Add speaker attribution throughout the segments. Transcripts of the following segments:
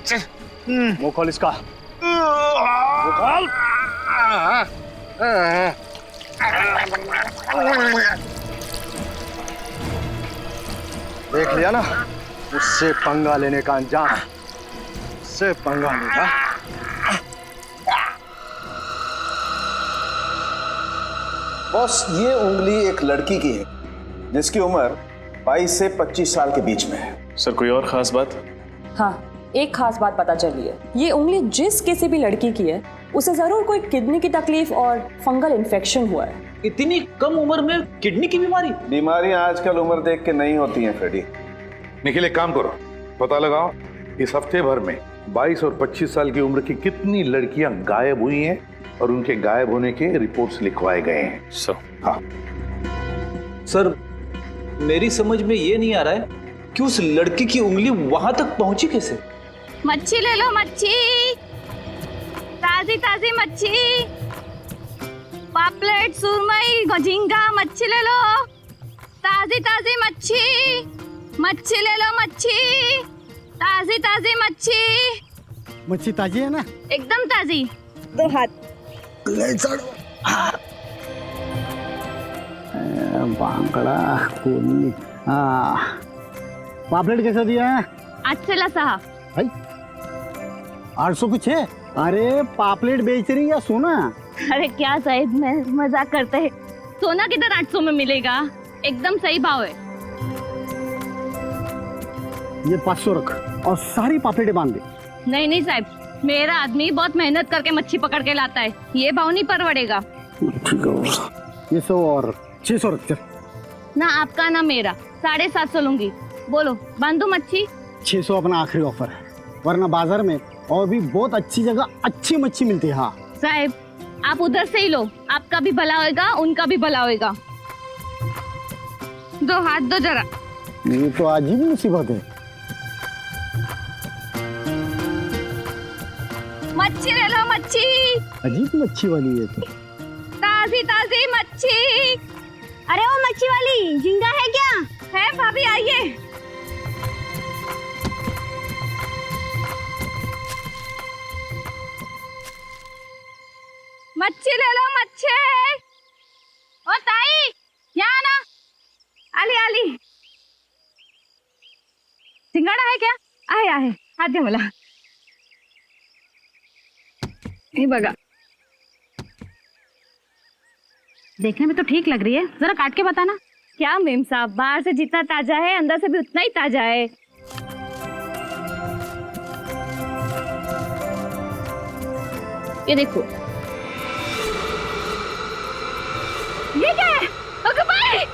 Speaker 1: मुंह खोल इसका, मुंह खोल। देख लिया ना, उससे पंगा लेने का अंजाम, उससे पंगा लेगा।
Speaker 2: बॉस, ये उंगली एक लड़की की है जिसकी उम्र 22 से 25 साल के बीच में है।
Speaker 3: सर कोई और खास बात?
Speaker 4: हाँ, एक खास बात पता चली है। ये उंगली जिस किसी भी लड़की की है उसे जरूर कोई किडनी की तकलीफ और फंगल इन्फेक्शन हुआ है।
Speaker 5: इतनी कम उम्र में किडनी की बीमारी?
Speaker 2: बीमारियां आजकल उम्र देख के नहीं होती हैं फ्रेडी।
Speaker 6: निखिल, एक काम करो, पता लगाओ इस हफ्ते भर में 22 और 25 साल की उम्र की कितनी लड़कियां गायब हुई हैं और उनके गायब होने के रिपोर्ट्स लिखवाए गए हैं। हाँ
Speaker 5: सर, मेरी समझ में ये नहीं आ रहा है कि उस लड़की की उंगली वहां तक पहुंची कैसे?
Speaker 7: मच्छी ले लो, मच्छी, ताजी ताजी मच्छी, पापलेट, सुरमई, झींगा, मच्छी ले लो, ताजी ताजी मच्छी, मच्छी ले लो, मच्छी, ताजी ताजी मच्छी।
Speaker 8: मच्छी ताजी है ना?
Speaker 7: एकदम ताजी। 2 हाथ
Speaker 8: बांगड़ा कोनी। पापलेट कैसा दिया है?
Speaker 7: 806
Speaker 8: भाई 800 कुछ है? अरे पापलेट बेच रही या सोना?
Speaker 7: अरे क्या साहिब, मैं मजाक करते हैं। सोना किधर 800 में मिलेगा? एकदम सही भाव है।
Speaker 8: ये 500 रख और सारी पापलेटें बांध दे।
Speaker 7: नहीं नहीं साहब, मेरा आदमी बहुत मेहनत करके मच्छी पकड़ के लाता है, ये भाव नहीं परवड़ेगा।
Speaker 8: ठीक है, ये 100 और 600 रख। चल
Speaker 7: ना आपका ना मेरा, 750 लूंगी। बोलो, बांधू मच्छी?
Speaker 8: 600 अपना आखिरी ऑफर है, वरना बाजार में और भी बहुत अच्छी जगह अच्छी मच्छी मिलती है। हाँ
Speaker 7: साहब, आप उधर से ही लो, आपका भी भला होएगा, उनका भी भला होएगा। 2 हाथ दो जरा।
Speaker 8: ये तो अजीब मुसीबत है।
Speaker 7: मच्छी ले लो, मच्छी,
Speaker 8: अजीब मच्छी वाली है तो।
Speaker 7: ताजी ताजी मच्छी। अरे वो मच्छी वाली, झींगा है क्या? है भाभी, आइए। मच्छी ले लो, मच्छी। ओ ताई, यहाँ ना। आली आली, सिंगाड़ा है क्या? आहे आहे, हात दे मला। ये बघा, देखने में तो ठीक लग रही है, जरा काट के बताना। क्या मेम साहब, बाहर से जितना ताजा है अंदर से भी उतना ही ताजा है। ये देखो, ये क्या है? अगं बाई!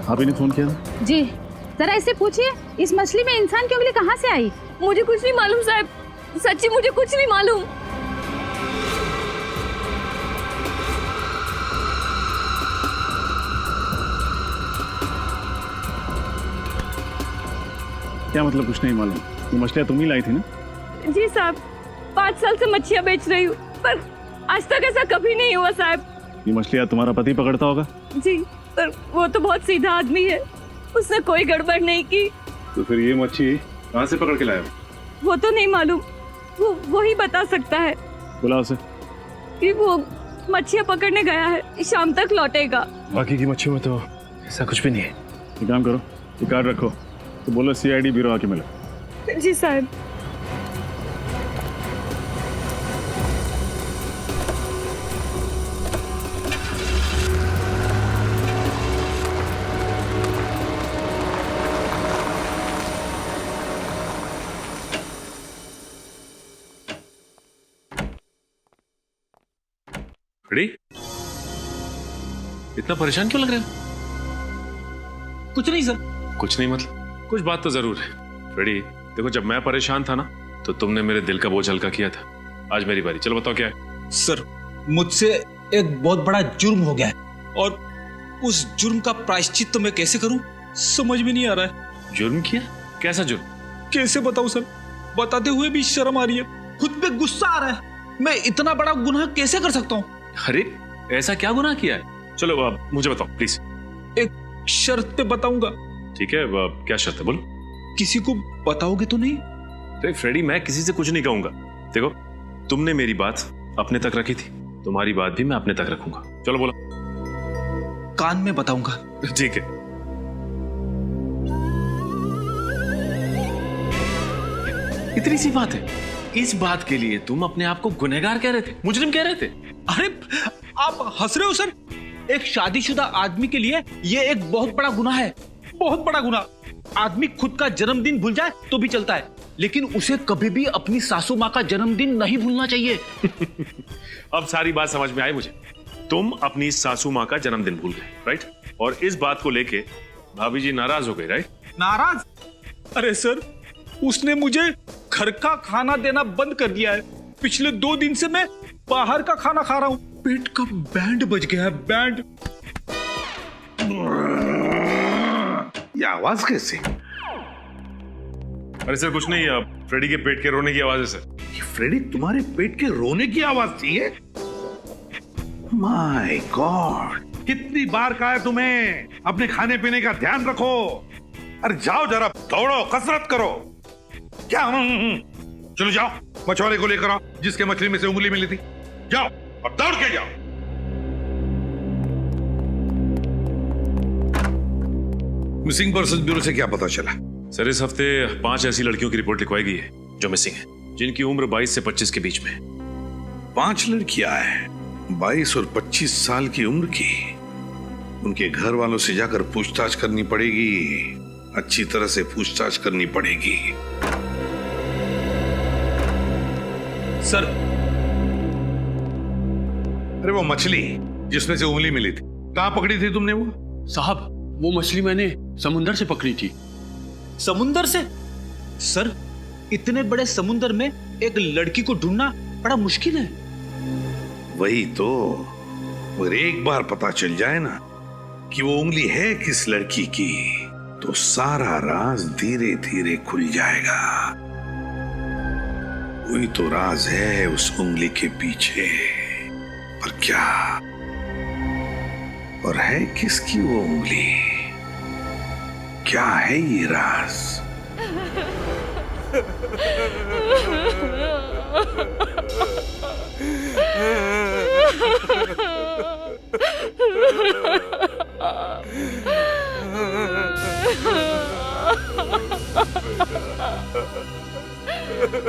Speaker 3: आप ही ने फोन किया था?
Speaker 7: जी, जरा इससे पूछिए, इस मछली में इंसान की उंगली कहाँ से आई? मुझे कुछ नहीं मालूम साहब, सच्ची मुझे कुछ नहीं मालूम।
Speaker 3: क्या मतलब कुछ नहीं मालूम? ये मछलियाँ तुम ही लाई थी ना?
Speaker 7: जी साहब, 5 साल से मच्छियाँ बेच रही हूँ, पर आज तक ऐसा कभी नहीं हुआ साहब।
Speaker 3: ये मछलियाँ तुम्हारा पति पकड़ता होगा?
Speaker 7: जी, पर वो तो बहुत सीधा आदमी है, उसने कोई गड़बड़ नहीं की।
Speaker 3: तो फिर ये मच्छी कहाँ से पकड़ के लाया?
Speaker 7: वो तो नहीं मालूम, वो ही बता सकता है।
Speaker 3: बुला उसे।
Speaker 7: कि वो मच्छियाँ पकड़ने गया है, शाम तक लौटेगा।
Speaker 3: बाकी की मच्छियों में तो ऐसा कुछ भी नहीं है। एक काम करो, ये कार्ड रखो, तो बोलो CID ब्यूरो आके मिलो।
Speaker 7: जी साहब।
Speaker 9: रेडी? इतना परेशान क्यों लग रहे हो?
Speaker 5: कुछ नहीं सर।
Speaker 9: कुछ नहीं मतलब? कुछ बात तो जरूर है। रेडी, देखो जब मैं परेशान था ना तो तुमने मेरे दिल का बोझ हल्का किया था। आज मेरी बारी, चलो बताओ क्या है?
Speaker 5: सर, मुझसे एक बहुत बड़ा जुर्म हो गया है और उस जुर्म का प्रायश्चित तो मैं कैसे करूं समझ में नहीं आ रहा है।
Speaker 9: जुर्म किया? कैसा जुर्म?
Speaker 5: कैसे बताऊं सर, बताते हुए भी शर्म आ रही है, खुद पे गुस्सा आ रहा है। मैं इतना बड़ा गुनाह कैसे कर सकता हूँ?
Speaker 9: अरे ऐसा क्या गुनाह किया है? चलो अब मुझे बताओ प्लीज।
Speaker 5: एक शर्त पे बताऊंगा।
Speaker 9: ठीक है, क्या शर्त है बोलो।
Speaker 5: किसी को बताओगे तो नहीं?
Speaker 9: अरे फ्रेडी, मैं किसी से कुछ नहीं कहूंगा। देखो, तुमने मेरी बात अपने तक रखी थी, तुम्हारी बात भी मैं अपने तक रखूंगा। चलो बोलो।
Speaker 5: कान में बताऊंगा।
Speaker 9: ठीक है। इतनी सी बात है, इस बात के लिए तुम अपने आप को गुनहगार कह रहे थे, मुजरिम कह रहे थे?
Speaker 5: अरे आप हंस रहे हो सर? एक शादीशुदा आदमी के लिए ये एक बहुत बड़ा गुनाह है, बहुत बड़ा गुनाह। आदमी खुद का जन्मदिन भूल जाए तो भी चलता है, लेकिन उसे कभी भी अपनी सासू माँ का जन्मदिन नहीं भूलना चाहिए।
Speaker 9: अब सारी बात समझ में आई मुझे। तुम अपनी सासू माँ का जन्मदिन भूल गए, राइट? और इस बात को लेके भाभी जी नाराज हो गई, राइट?
Speaker 5: नाराज? अरे सर, उसने मुझे घर का खाना देना बंद कर दिया है। पिछले 2 दिन से मैं बाहर का खाना खा रहा हूँ। पेट का बैंड बज गया है, बैंड।
Speaker 6: ये आवाज कैसे?
Speaker 9: अरे सर कुछ नहीं, फ्रेडी के पेट के रोने की आवाज है सर।
Speaker 6: ये फ्रेडी तुम्हारे पेट के रोने की आवाज थी है? माय गॉड, कितनी बार कहा है तुम्हें अपने खाने पीने का ध्यान रखो। अरे जाओ जरा दौड़ो, कसरत करो। क्या? चलो जाओ, मछुआरे को लेकर आओ जिसके मछली में से उंगली मिली थी। जाओ और दौड़ के जाओ। मिसिंग पर्सन ब्यूरो से क्या पता चला?
Speaker 9: सर इस हफ्ते 5 ऐसी लड़कियों की रिपोर्ट लिखवाई गई है जो मिसिंग है, जिनकी उम्र 22 से 25 के बीच में है।
Speaker 6: 5 लड़कियां हैं 22 और 25 साल की उम्र की। उनके घर वालों से जाकर पूछताछ करनी पड़ेगी, अच्छी तरह से पूछताछ करनी पड़ेगी।
Speaker 5: सर,
Speaker 6: अरे वो मछली जिसमें से उंगली मिली थी, कहां पकड़ी थी तुमने वो?
Speaker 10: साहब, वो मछली मैंने समुंदर से पकड़ी थी।
Speaker 5: समुंदर से? सर, इतने बड़े समुंदर में एक लड़की को ढूंढना बड़ा मुश्किल है।
Speaker 6: वही तो, मगर एक बार पता चल जाए ना कि वो उंगली है किस लड़की की, तो सारा राज धीरे धीरे खुल जाएगा। वही तो राज है उस उंगली के पीछे। पर क्या? और है किसकी वो उंगली? क्या है ये राज?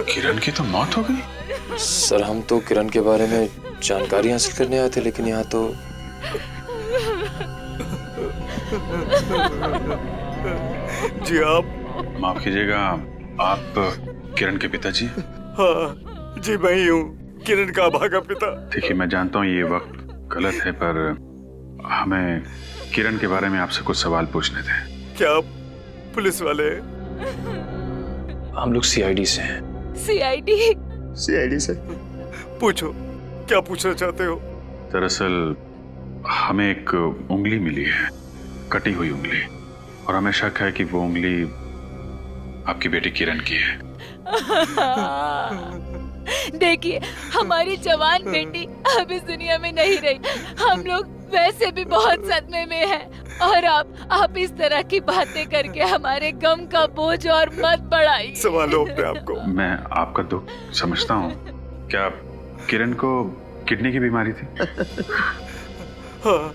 Speaker 3: किरण की तो मौत हो गई?
Speaker 11: सर, हम तो किरण के बारे में जानकारी हासिल करने आए थे, लेकिन यहाँ तो
Speaker 3: जी आप माफ कीजिएगा, आप किरण के पिताजी?
Speaker 12: हाँ जी, मैं ही हूँ, किरण का भागा पिता।
Speaker 3: देखिए, मैं जानता हूँ ये वक्त गलत है, पर हमें किरण के बारे में आपसे कुछ सवाल पूछने थे।
Speaker 12: क्या आप पुलिस वाले हैं?
Speaker 11: हम लोग सीआईडी से हैं।
Speaker 12: सीआईडी से? पूछो, क्या पूछना चाहते हो?
Speaker 3: दरअसल हमें एक उंगली मिली है, कटी हुई उंगली, और हमें शक है कि वो उंगली आपकी बेटी किरण की है।
Speaker 13: देखिए, हमारी जवान बेटी अब इस दुनिया में नहीं रही। हम लोग वैसे भी बहुत सदमे में हैं, और आप इस तरह की बातें करके हमारे गम का बोझ और मत बढ़ाइए।
Speaker 12: संभालो अपने आप को।
Speaker 3: मैं आपका दुख समझता हूँ। क्या किरण को किडनी की बीमारी थी?
Speaker 12: हाँ,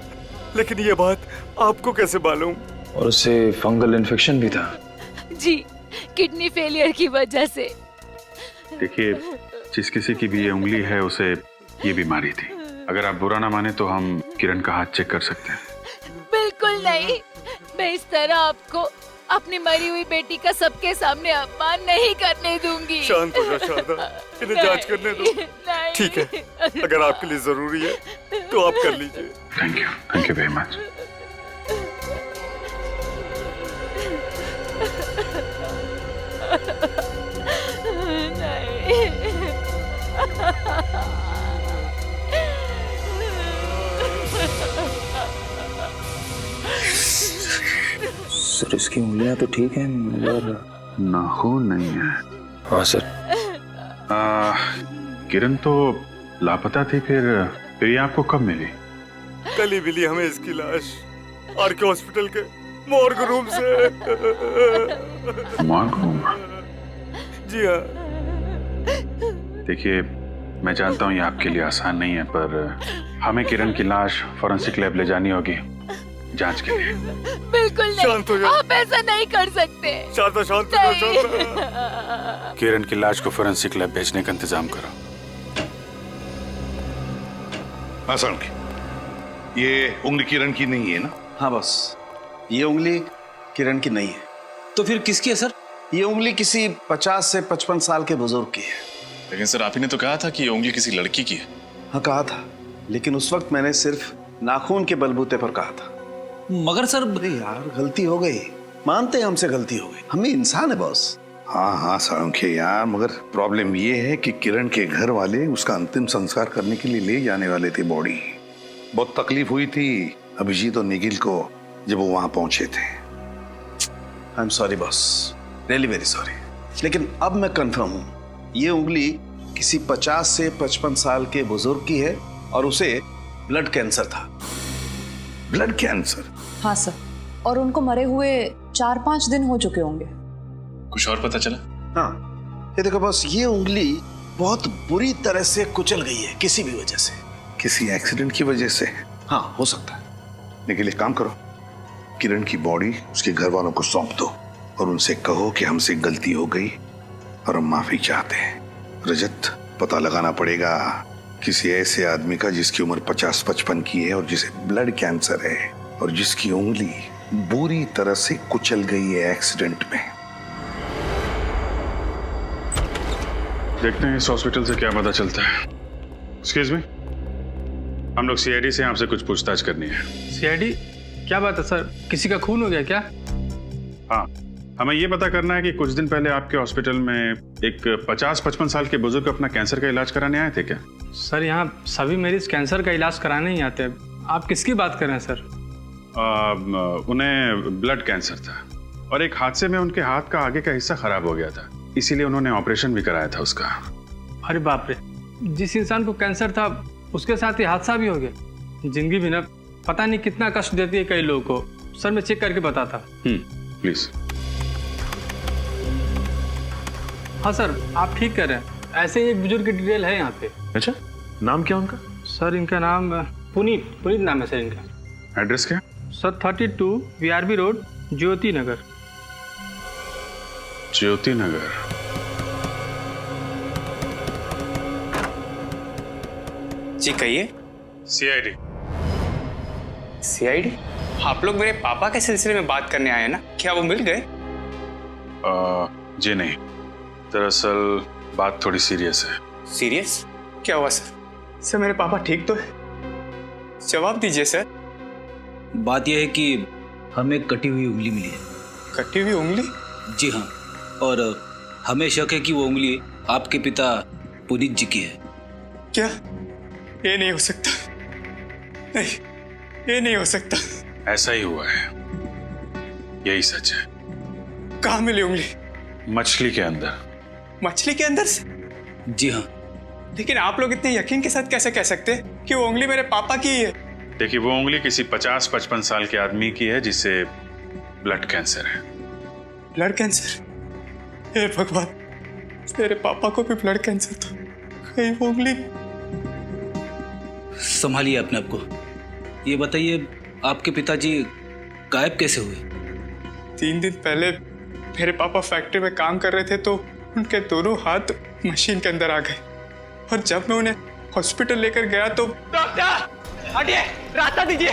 Speaker 12: लेकिन ये बात आपको कैसे मालूम?
Speaker 11: और उसे फंगल इन्फेक्शन भी था।
Speaker 13: जी, किडनी फेलियर की वजह से।
Speaker 3: देखिए, जिस किसी की भी ये उंगली है उसे ये बीमारी थी। अगर आप बुरा ना माने तो हम किरण का हाथ चेक कर सकते हैं।
Speaker 13: बिल्कुल नहीं, मैं इस तरह आपको अपनी मरी हुई बेटी का सबके सामने अपमान नहीं करने दूंगी।
Speaker 12: शांत हो जा शारदा, इन्हें जांच करने दो। ठीक है, अगर आपके लिए जरूरी है तो आप कर लीजिए।
Speaker 3: Thank you very much.
Speaker 11: Sir, इसकी उंगलियां तो ठीक हैं, मगर
Speaker 3: नाखून नहीं है।
Speaker 11: हाँ सर।
Speaker 3: किरण तो लापता थी, फिर ये आपको कब मिली?
Speaker 12: कल ही मिली हमें इसकी लाश आरके हॉस्पिटल के मॉर्ग रूम से।
Speaker 3: Morgue room?
Speaker 12: जी हाँ।
Speaker 3: देखिए, मैं जानता हूँ ये आपके लिए आसान नहीं है, पर हमें किरण की लाश फॉरेंसिक लैब ले जानी होगी जांच के लिए।
Speaker 13: बिल्कुल नहीं,
Speaker 12: शांत हो जाओ।
Speaker 13: आप ऐसा नहीं कर सकते।
Speaker 12: शांत हो जाओ।
Speaker 3: किरण की लाश को फॉरेंसिक लैब भेजने का इंतजाम करो।
Speaker 6: आसान की ये उंगली किरण की नहीं है ना?
Speaker 2: हाँ बॉस, ये उंगली किरण की नहीं है।
Speaker 10: तो फिर किसकी है सर?
Speaker 2: ये उंगली किसी 50 से 55 साल के बुजुर्ग की है।
Speaker 9: लेकिन सर, आप ही ने तो कहा था कि ये उंगली किसी लड़की की है।
Speaker 2: हाँ कहा था, लेकिन उस वक्त मैंने सिर्फ नाखून के बलबूते पर कहा था।
Speaker 10: मगर सर,
Speaker 2: अरे यार, गलती हो गई, मानते हैं हमसे गलती हो गई, हम भी इंसान है बॉस।
Speaker 6: हाँ हाँ सारंखे यार, मगर प्रॉब्लम ये है कि किरण के घर वाले उसका अंतिम संस्कार करने के लिए ले जाने वाले थे बॉडी। बहुत तकलीफ हुई थी अभिजीत और निखिल को जब वो वहां पहुंचे थे।
Speaker 2: I am sorry boss, really very sorry. लेकिन अब मैं कंफर्म हूं, ये उंगली किसी 50 से 55 साल के बुजुर्ग की है और उसे ब्लड कैंसर था।
Speaker 6: Blood cancer?
Speaker 4: हाँ सर, और उनको मरे हुए 4-5 दिन हो चुके होंगे।
Speaker 9: कुछ और पता चला?
Speaker 2: हाँ, ये देखो बॉस, ये उंगली बहुत बुरी तरह से कुचल गई है किसी भी वजह से।
Speaker 6: किसी एक्सीडेंट की वजह से?
Speaker 2: हाँ, हो सकता है।
Speaker 6: लेकिन एक काम करो, किरण की बॉडी उसके घर वालों को सौंप दो और उनसे कहो कि हमसे गलती हो गई और हम माफी चाहते हैं। रजत, पता लगाना पड़ेगा किसी ऐसे आदमी का जिसकी उम्र 50-55 की है और जिसे ब्लड कैंसर है और जिसकी उंगली बुरी तरह से कुचल गई है एक्सीडेंट में।
Speaker 3: देखते हैं इस हॉस्पिटल से क्या पता चलता है। एक्सक्यूज मी, हम लोग सीआईडी से आपसे कुछ पूछताछ करनी है।
Speaker 10: सीआईडी? क्या बात है सर, किसी का खून हो गया क्या?
Speaker 3: हाँ, हमें ये पता करना है कि कुछ दिन पहले आपके हॉस्पिटल में एक 50-55 साल के बुजुर्ग अपना कैंसर का इलाज कराने आए थे क्या?
Speaker 10: सर, यहाँ सभी मरीज कैंसर का इलाज कराने ही आते हैं। आप किसकी बात कर रहे हैं सर?
Speaker 3: उन्हें ब्लड कैंसर था और एक हादसे में उनके हाथ का आगे का हिस्सा खराब हो गया था, इसीलिए उन्होंने ऑपरेशन भी कराया था उसका।
Speaker 10: अरे बाप रे, जिस इंसान को कैंसर था उसके साथ ही हादसा भी हो गया। जिंदगी भी ना पता नहीं कितना कष्ट देती है कई लोगों को। सर, मैं चेक करके बताता।
Speaker 3: प्लीज।
Speaker 10: हाँ सर, आप ठीक कर रहे हैं। ऐसे ही एक बुजुर्ग की डिटेल है यहाँ पे।
Speaker 9: अच्छा, नाम क्या उनका?
Speaker 10: सर, इनका नाम पुनीत नाम है सर इनका।
Speaker 3: एड्रेस क्या?
Speaker 10: सर, 32 VRB रोड, ज्योति नगर।
Speaker 3: ज्योति नगर?
Speaker 14: जी कहिए।
Speaker 3: सीआईडी।
Speaker 14: सीआईडी? आप लोग मेरे पापा के सिलसिले में बात करने आए हैं ना? क्या वो मिल गए?
Speaker 3: जी नहीं, दरअसल बात थोड़ी सीरियस है।
Speaker 14: सीरियस? क्या हुआ सर? सर, मेरे पापा ठीक तो है? जवाब दीजिए सर।
Speaker 15: बात यह है कि हमें कटी हुई उंगली मिली है।
Speaker 14: कटी हुई उंगली?
Speaker 15: जी हाँ, और हमें शक है कि वो उंगली आपके पिता पुनीत जी की है।
Speaker 14: क्या? ये नहीं हो सकता। नहीं, ये नहीं हो सकता।
Speaker 3: ऐसा ही हुआ है, यही सच है।
Speaker 14: कहाँ मिली उंगली?
Speaker 3: मछली के अंदर।
Speaker 14: मछली के अंदर से?
Speaker 15: जी हाँ।
Speaker 14: लेकिन आप लोग इतने यकीन के साथ कैसे कह सकते हैं कि वो उंगली मेरे पापा की है?
Speaker 3: देखिए, वो उंगली किसी 50-55 साल के आदमी की है जिसे ब्लड कैंसर है।
Speaker 14: Blood cancer? हे भगवान, मेरे पापा को भी ब्लड कैंसर था। कहीं वो उंगली?
Speaker 15: संभालिए अपने आप को। ये बताइए, आपके पिताजी गायब कैसे हुए?
Speaker 14: 3 दिन पहले मेरे पापा फैक्ट्री में काम कर रहे थे तो उनके दोनों हाथ मशीन के अंदर आ गए और जब मैं उन्हें हॉस्पिटल लेकर गया तो
Speaker 5: डॉक्टर, हटिए, रास्ता दीजिए,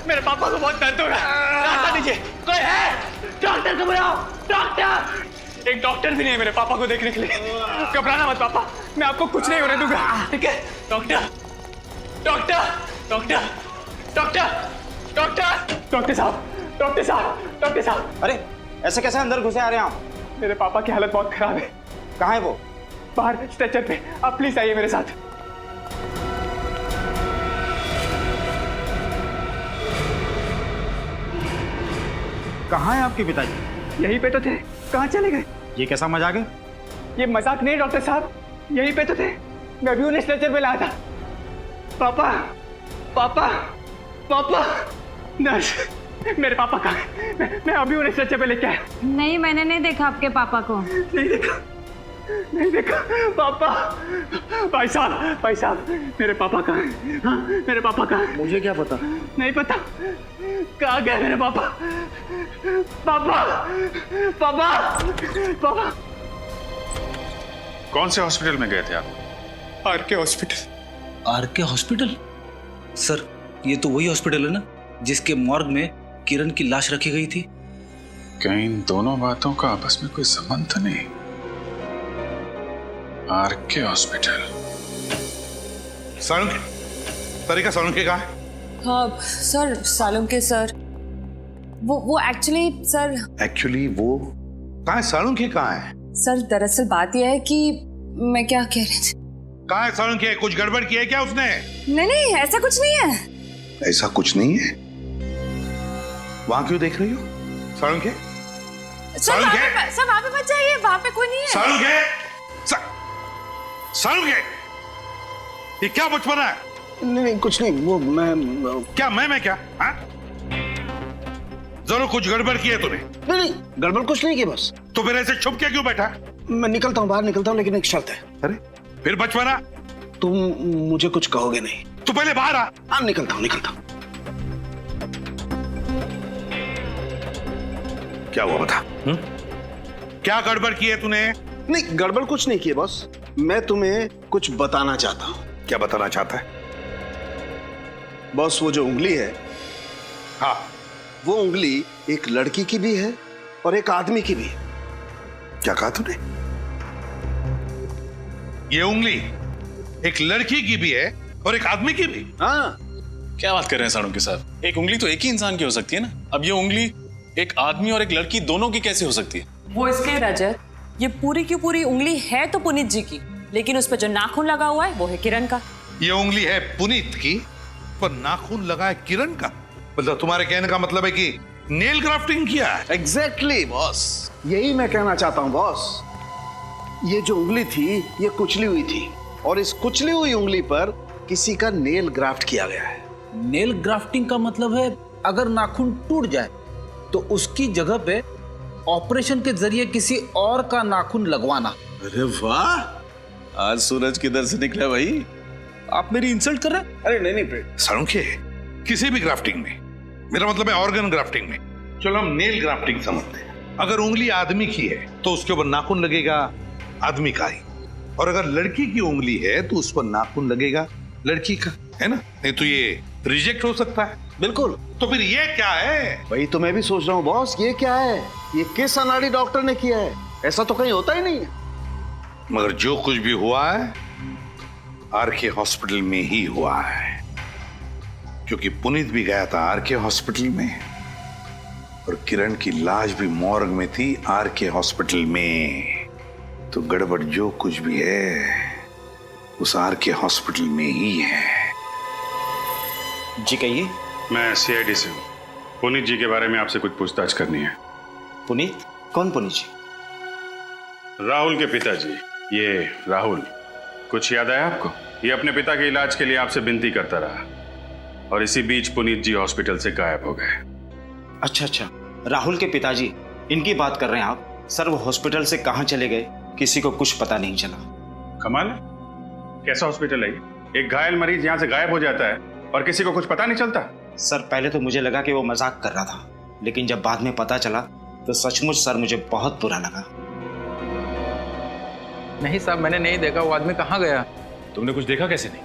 Speaker 5: मेरे पापा को बहुत दर्द हो रहा है, रास्ता दीजिए, कोई है? डॉक्टर को बुलाओ, डॉक्टर।
Speaker 14: एक डॉक्टर भी नहीं है मेरे पापा को देखने के लिए। घबराना मत पापा, मैं आपको कुछ नहीं होने दूंगा, ठीक है?
Speaker 5: Doctor, doctor, doctor, doctor, doctor, doctor साहब, डॉक्टर साहब, डॉक्टर साहब।
Speaker 16: अरे ऐसे कैसे अंदर घुसे आ रहे हैं आप?
Speaker 14: मेरे पापा की हालत बहुत खराब है।
Speaker 16: कहाँ है वो?
Speaker 14: बाहर स्ट्रेचर पे। आप प्लीज आइए मेरे साथ।
Speaker 8: कहाँ है आपके पिताजी?
Speaker 14: यहीं पे तो थे,
Speaker 10: कहाँ चले गए?
Speaker 16: ये कैसा मजाक है?
Speaker 10: ये मजाक नहीं डॉक्टर साहब, यहीं पे तो थे। मैं अभी उन्हें स्ट्रेचर पे लाया था। पापा, पापा, पापा, नर्स, मेरे पापा कहाँ हैं? मैं अभी उन्हें स्ट्रेचर पे लेके आया।
Speaker 7: नहीं, मैंने नहीं देखा आपके पापा को।
Speaker 10: नहीं देखा पापा। भाई साहब, मेरे पापा कहाँ हैं? हाँ, मेरे पापा कहाँ हैं?
Speaker 16: मुझे क्या पता?
Speaker 10: नहीं पता। कहाँ गए मेरे पापा? पापा, पापा, पापा।
Speaker 3: कौन से हॉस्पिटल में गए थे आप?
Speaker 14: RK hospital.
Speaker 15: RK hospital? Sir, ये तो वही हॉस्पिटल है ना जिसके मॉर्ग में किरण की लाश रखी गई थी?
Speaker 3: कहीं इन दोनों बातों का आपस में कोई संबंध तो नहीं? R K hospital.
Speaker 6: सालुंके, तरीका सालुंके कहाँ है?
Speaker 4: हाँ सर, सालुंके सर, वो एक्चुअली सर।
Speaker 6: एक्चुअली वो कहाँ है? सालुंके कहाँ है?
Speaker 4: सर दरअसल बात यह है कि मैं क्या कह रही थी।
Speaker 6: कहाँ है सालुंके? कुछ गड़बड़ की है क्या उसने?
Speaker 4: नहीं, ऐसा कुछ नहीं है।
Speaker 6: ऐसा कुछ नहीं है? वहां क्यों देख रही हो? सालुंके,
Speaker 4: सर वहाँ पे मत जाइए, वहाँ पे कोई नहीं है।
Speaker 6: सालुंके, ये क्या बचपना है?
Speaker 2: नहीं कुछ नहीं, वो मैं
Speaker 6: क्या हाँ? जरूर कुछ गड़बड़ की है तूने?
Speaker 2: नहीं, गड़बड़ कुछ नहीं की बस।
Speaker 6: तो फिर ऐसे छुप के क्यों बैठा?
Speaker 2: मैं निकलता हूँ, बाहर निकलता हूँ, लेकिन एक शर्त है।
Speaker 6: अरे फिर बचपना?
Speaker 2: तुम मुझे कुछ कहोगे नहीं।
Speaker 6: तू पहले बाहर आ।
Speaker 2: हाँ, निकलता हूँ।
Speaker 6: क्या हुआ बता? क्या गड़बड़ की है तूने?
Speaker 2: नहीं, गड़बड़ कुछ नहीं की है बॉस। मैं तुम्हें कुछ बताना चाहता हूँ।
Speaker 6: क्या बताना चाहता है?
Speaker 2: बॉस, वो जो उंगली है,
Speaker 6: हाँ,
Speaker 2: वो उंगली एक लड़की की भी है और एक आदमी की भी है।
Speaker 6: क्या कहा तूने? ये उंगली एक लड़की की भी है और एक आदमी की भी?
Speaker 2: हाँ।
Speaker 9: क्या बात कर रहे हैं सालुंके साहब? एक उंगली तो एक ही इंसान की हो सकती है ना। अब ये उंगली एक आदमी और एक लड़की दोनों की कैसे हो सकती है?
Speaker 4: वो इसलिए रजत, ये पूरी की पूरी उंगली है तो पुनीत जी की, लेकिन उस पर जो नाखून लगा हुआ है वो है किरण का।
Speaker 6: ये उंगली है पुनीत की, पर नाखून लगा है किरण का। मतलब तुम्हारे कहने का मतलब है कि नेल ग्राफ्टिंग किया है?
Speaker 2: एग्जैक्टली बॉस, यही मैं कहना चाहता हूँ बॉस। ये जो उंगली थी ये कुचली हुई थी, और इस कुचली हुई उंगली पर किसी का नेल ग्राफ्ट किया गया है।
Speaker 15: नेल ग्राफ्टिंग का मतलब है अगर नाखून टूट जाए तो उसकी जगह पे ऑपरेशन के जरिए किसी और का नाखून लगवाना।
Speaker 2: अरे वाह, आज सूरज किधर से निकला भाई?
Speaker 15: आप मेरी इंसल्ट कर रहे हैं?
Speaker 2: अरे नहीं
Speaker 6: सालुंके, किसी भी ग्राफ्टिंग में, मेरा मतलब है ऑर्गन ग्राफ्टिंग में, चलो हम नेल ग्राफ्टिंग समझते हैं। अगर उंगली आदमी की है तो उसके ऊपर नाखून लगेगा आदमी का ही, और अगर लड़की की उंगली है तो उस पर नाखून लगेगा लड़की का, है ना? नहीं तो ये रिजेक्ट हो सकता है।
Speaker 2: बिल्कुल।
Speaker 6: तो फिर ये क्या है?
Speaker 2: वही तो मैं भी सोच रहा हूँ बॉस, ये क्या है? ये किस अनाड़ी डॉक्टर ने किया है? ऐसा तो कहीं होता ही नहीं है।
Speaker 6: मगर जो कुछ भी हुआ है आरके हॉस्पिटल में ही हुआ है, क्योंकि पुनीत भी गया था आरके हॉस्पिटल में, और किरण की लाश भी मॉर्ग में थी आरके हॉस्पिटल में। तो गड़बड़ जो कुछ भी है उस आरके हॉस्पिटल में ही है।
Speaker 16: जी कहिए।
Speaker 3: मैं सीआईडी से हूँ। पुनीत जी के बारे में आपसे कुछ पूछताछ करनी है।
Speaker 16: पुनीत? कौन पुनीत जी?
Speaker 3: राहुल के पिताजी, ये राहुल। कुछ याद आया आपको? ये अपने पिता के इलाज के लिए आपसे विनती करता रहा, और इसी बीच पुनीत जी हॉस्पिटल से गायब हो गए।
Speaker 16: अच्छा, राहुल के पिताजी, इनकी बात कर रहे हैं आप? सर, वो हॉस्पिटल से कहाँ चले गए किसी को कुछ पता नहीं चला।
Speaker 3: कमाल है, कैसा हॉस्पिटल है ये? एक घायल मरीज यहाँ से गायब हो जाता है और किसी को कुछ पता नहीं चलता?
Speaker 16: सर, पहले तो मुझे लगा कि वो मजाक कर रहा था, लेकिन जब बाद में पता चला तो सचमुच सर मुझे बहुत बुरा लगा।
Speaker 10: नहीं साहब, मैंने नहीं देखा। वो आदमी कहाँ गया?
Speaker 9: तुमने कुछ देखा कैसे नहीं?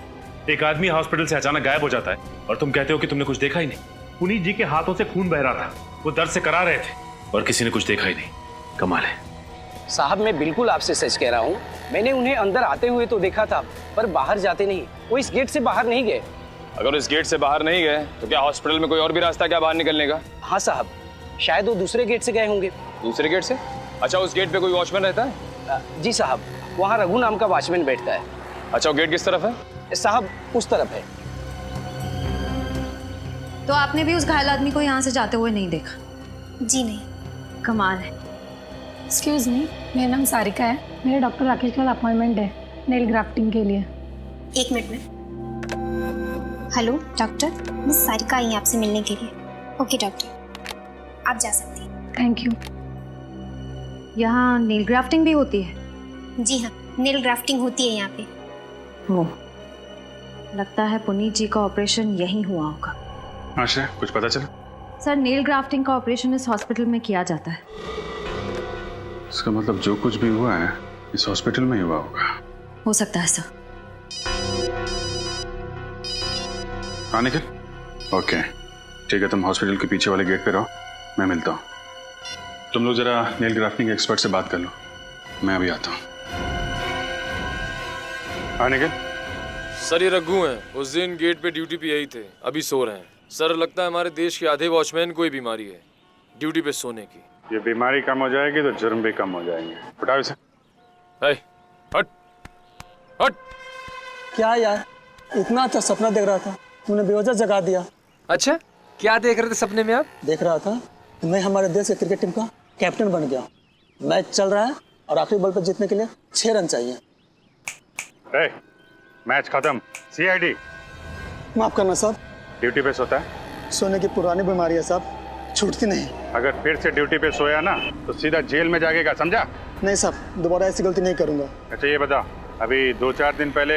Speaker 9: एक आदमी हॉस्पिटल से अचानक गायब हो जाता है और तुम कहते हो कि तुमने कुछ देखा ही नहीं। पुनीत जी के हाथों से खून बह रहा था, वो दर्द से करा रहे थे और किसी ने कुछ देखा ही नहीं। कमाल है
Speaker 17: साहब, मैं बिल्कुल आपसे सच कह रहा हूँ। मैंने उन्हें अंदर आते हुए तो देखा था, पर बाहर जाते नहीं। वो इस गेट से बाहर नहीं गए।
Speaker 11: अगर इस गेट से बाहर नहीं गए तो क्या हॉस्पिटल में कोई और भी रास्ता क्या बाहर निकलने का?
Speaker 17: हाँ साहब, शायद वो दूसरे गेट से गए होंगे।
Speaker 11: दूसरे गेट से? अच्छा, उस गेट पे कोई वॉचमैन रहता है?
Speaker 17: जी साहब, वहाँ रघु नाम का वॉचमैन बैठता है।
Speaker 11: अच्छा, वो गेट किस तरफ है?
Speaker 17: साहब, उस तरफ है।
Speaker 7: तो आपने भी उस घायल आदमी को यहाँ से जाते हुए नहीं देखा?
Speaker 13: जी नहीं।
Speaker 7: कमाल है।
Speaker 18: एक्सक्यूज मी, मेरा नाम सारिका है। मेरे डॉक्टर राकेश के साथ अपॉइंटमेंट है नेल ग्राफ्टिंग के लिए।
Speaker 19: एक मिनट में। हेलो डॉक्टर, मिस सारिका आई है आपसे मिलने के लिए। ओके डॉक्टर, आप जा सकती हैं।
Speaker 18: Thank you.
Speaker 20: यहाँ नेल ग्राफ्टिंग भी होती है?
Speaker 19: जी हाँ, नेल ग्राफ्टिंग होती है यहाँ पे।
Speaker 20: हो, लगता है पुनीत जी का ऑपरेशन यहीं हुआ होगा।
Speaker 3: आश्रय, कुछ पता चला?
Speaker 20: सर, नेल ग्राफ्टिंग का ऑपरेशन इस हॉस्पिटल में किया जाता है।
Speaker 3: इसका मतलब जो कुछ भी हुआ है इस हॉस्पिटल में ही हुआ होगा।
Speaker 20: हो सकता है सर।
Speaker 3: हाँ निखिल, ओके ठीक है, तुम हॉस्पिटल के पीछे वाले गेट पे रहो, मैं मिलता हूँ। तुम लोग जरा नेल ग्राफ्टिंग एक्सपर्ट से बात कर लो, मैं अभी आता हूँ। हाँ निखिल।
Speaker 11: सर ये रघु हैं, उस दिन गेट पे ड्यूटी पे यही थे, अभी सो रहे हैं। सर लगता है हमारे देश के आधे वॉचमैन को ही बीमारी है ड्यूटी पे सोने की।
Speaker 3: ये बीमारी कम हो जाएगी तो जुर्म भी कम हो जाएंगे। उठाओ इसे।
Speaker 11: हट हट।
Speaker 10: क्या यार, इतना अच्छा सपना देख रहा था, तूने बेवजह जगा दिया।
Speaker 11: अच्छा, क्या देख रहे थे सपने में आप?
Speaker 10: देख रहा था कि मैं हमारे देश के क्रिकेट टीम का कैप्टन बन गया। मैच चल रहा है और आखिरी बॉल पर जीतने के लिए 6 रन चाहिए।
Speaker 3: मैच खत्म। सीआईडी।
Speaker 10: माफ करना साहब।
Speaker 3: ड्यूटी पे सोता है?
Speaker 10: सोने की पुरानी बीमारी है साहब, छूटती नहीं।
Speaker 3: अगर फिर से ड्यूटी पे सोया ना तो सीधा जेल में जाएगा, समझा?
Speaker 10: नहीं साहब, दोबारा ऐसी गलती नहीं करूंगा।
Speaker 3: अच्छा ये बता, अभी 2-4 दिन पहले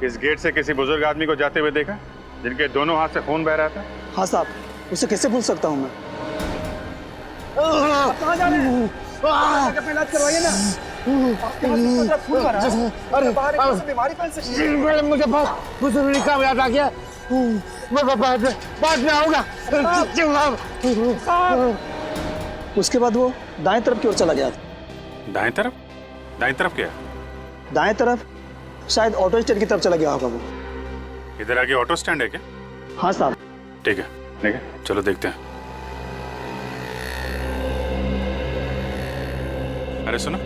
Speaker 3: इस गेट से किसी बुजुर्ग आदमी को जाते हुए देखा जिनके दोनों हाथ से खून बह रहा था?
Speaker 10: हाँ साहब, उसे कैसे भूल सकता हूँ मैं।
Speaker 8: कहाँ जा रहे हैं?
Speaker 10: इलाज करवाइए ना।
Speaker 8: अरे बीमारी फैल सकती है। मुझे बहुत बुजुर्ग का याद आ गया, मैं बाद में आऊंगा।
Speaker 10: उसके बाद वो दाएं तरफ की ओर चला गया था।
Speaker 3: दाएं तरफ? दाएं तरफ क्या?
Speaker 10: दाएं तरफ शायद ऑटो स्टैंड की तरफ चला गया होगा वो।
Speaker 3: इधर आगे ऑटो स्टैंड है क्या?
Speaker 10: हाँ साहब।
Speaker 3: ठीक है, चलो देखते हैं। अरे सुनो,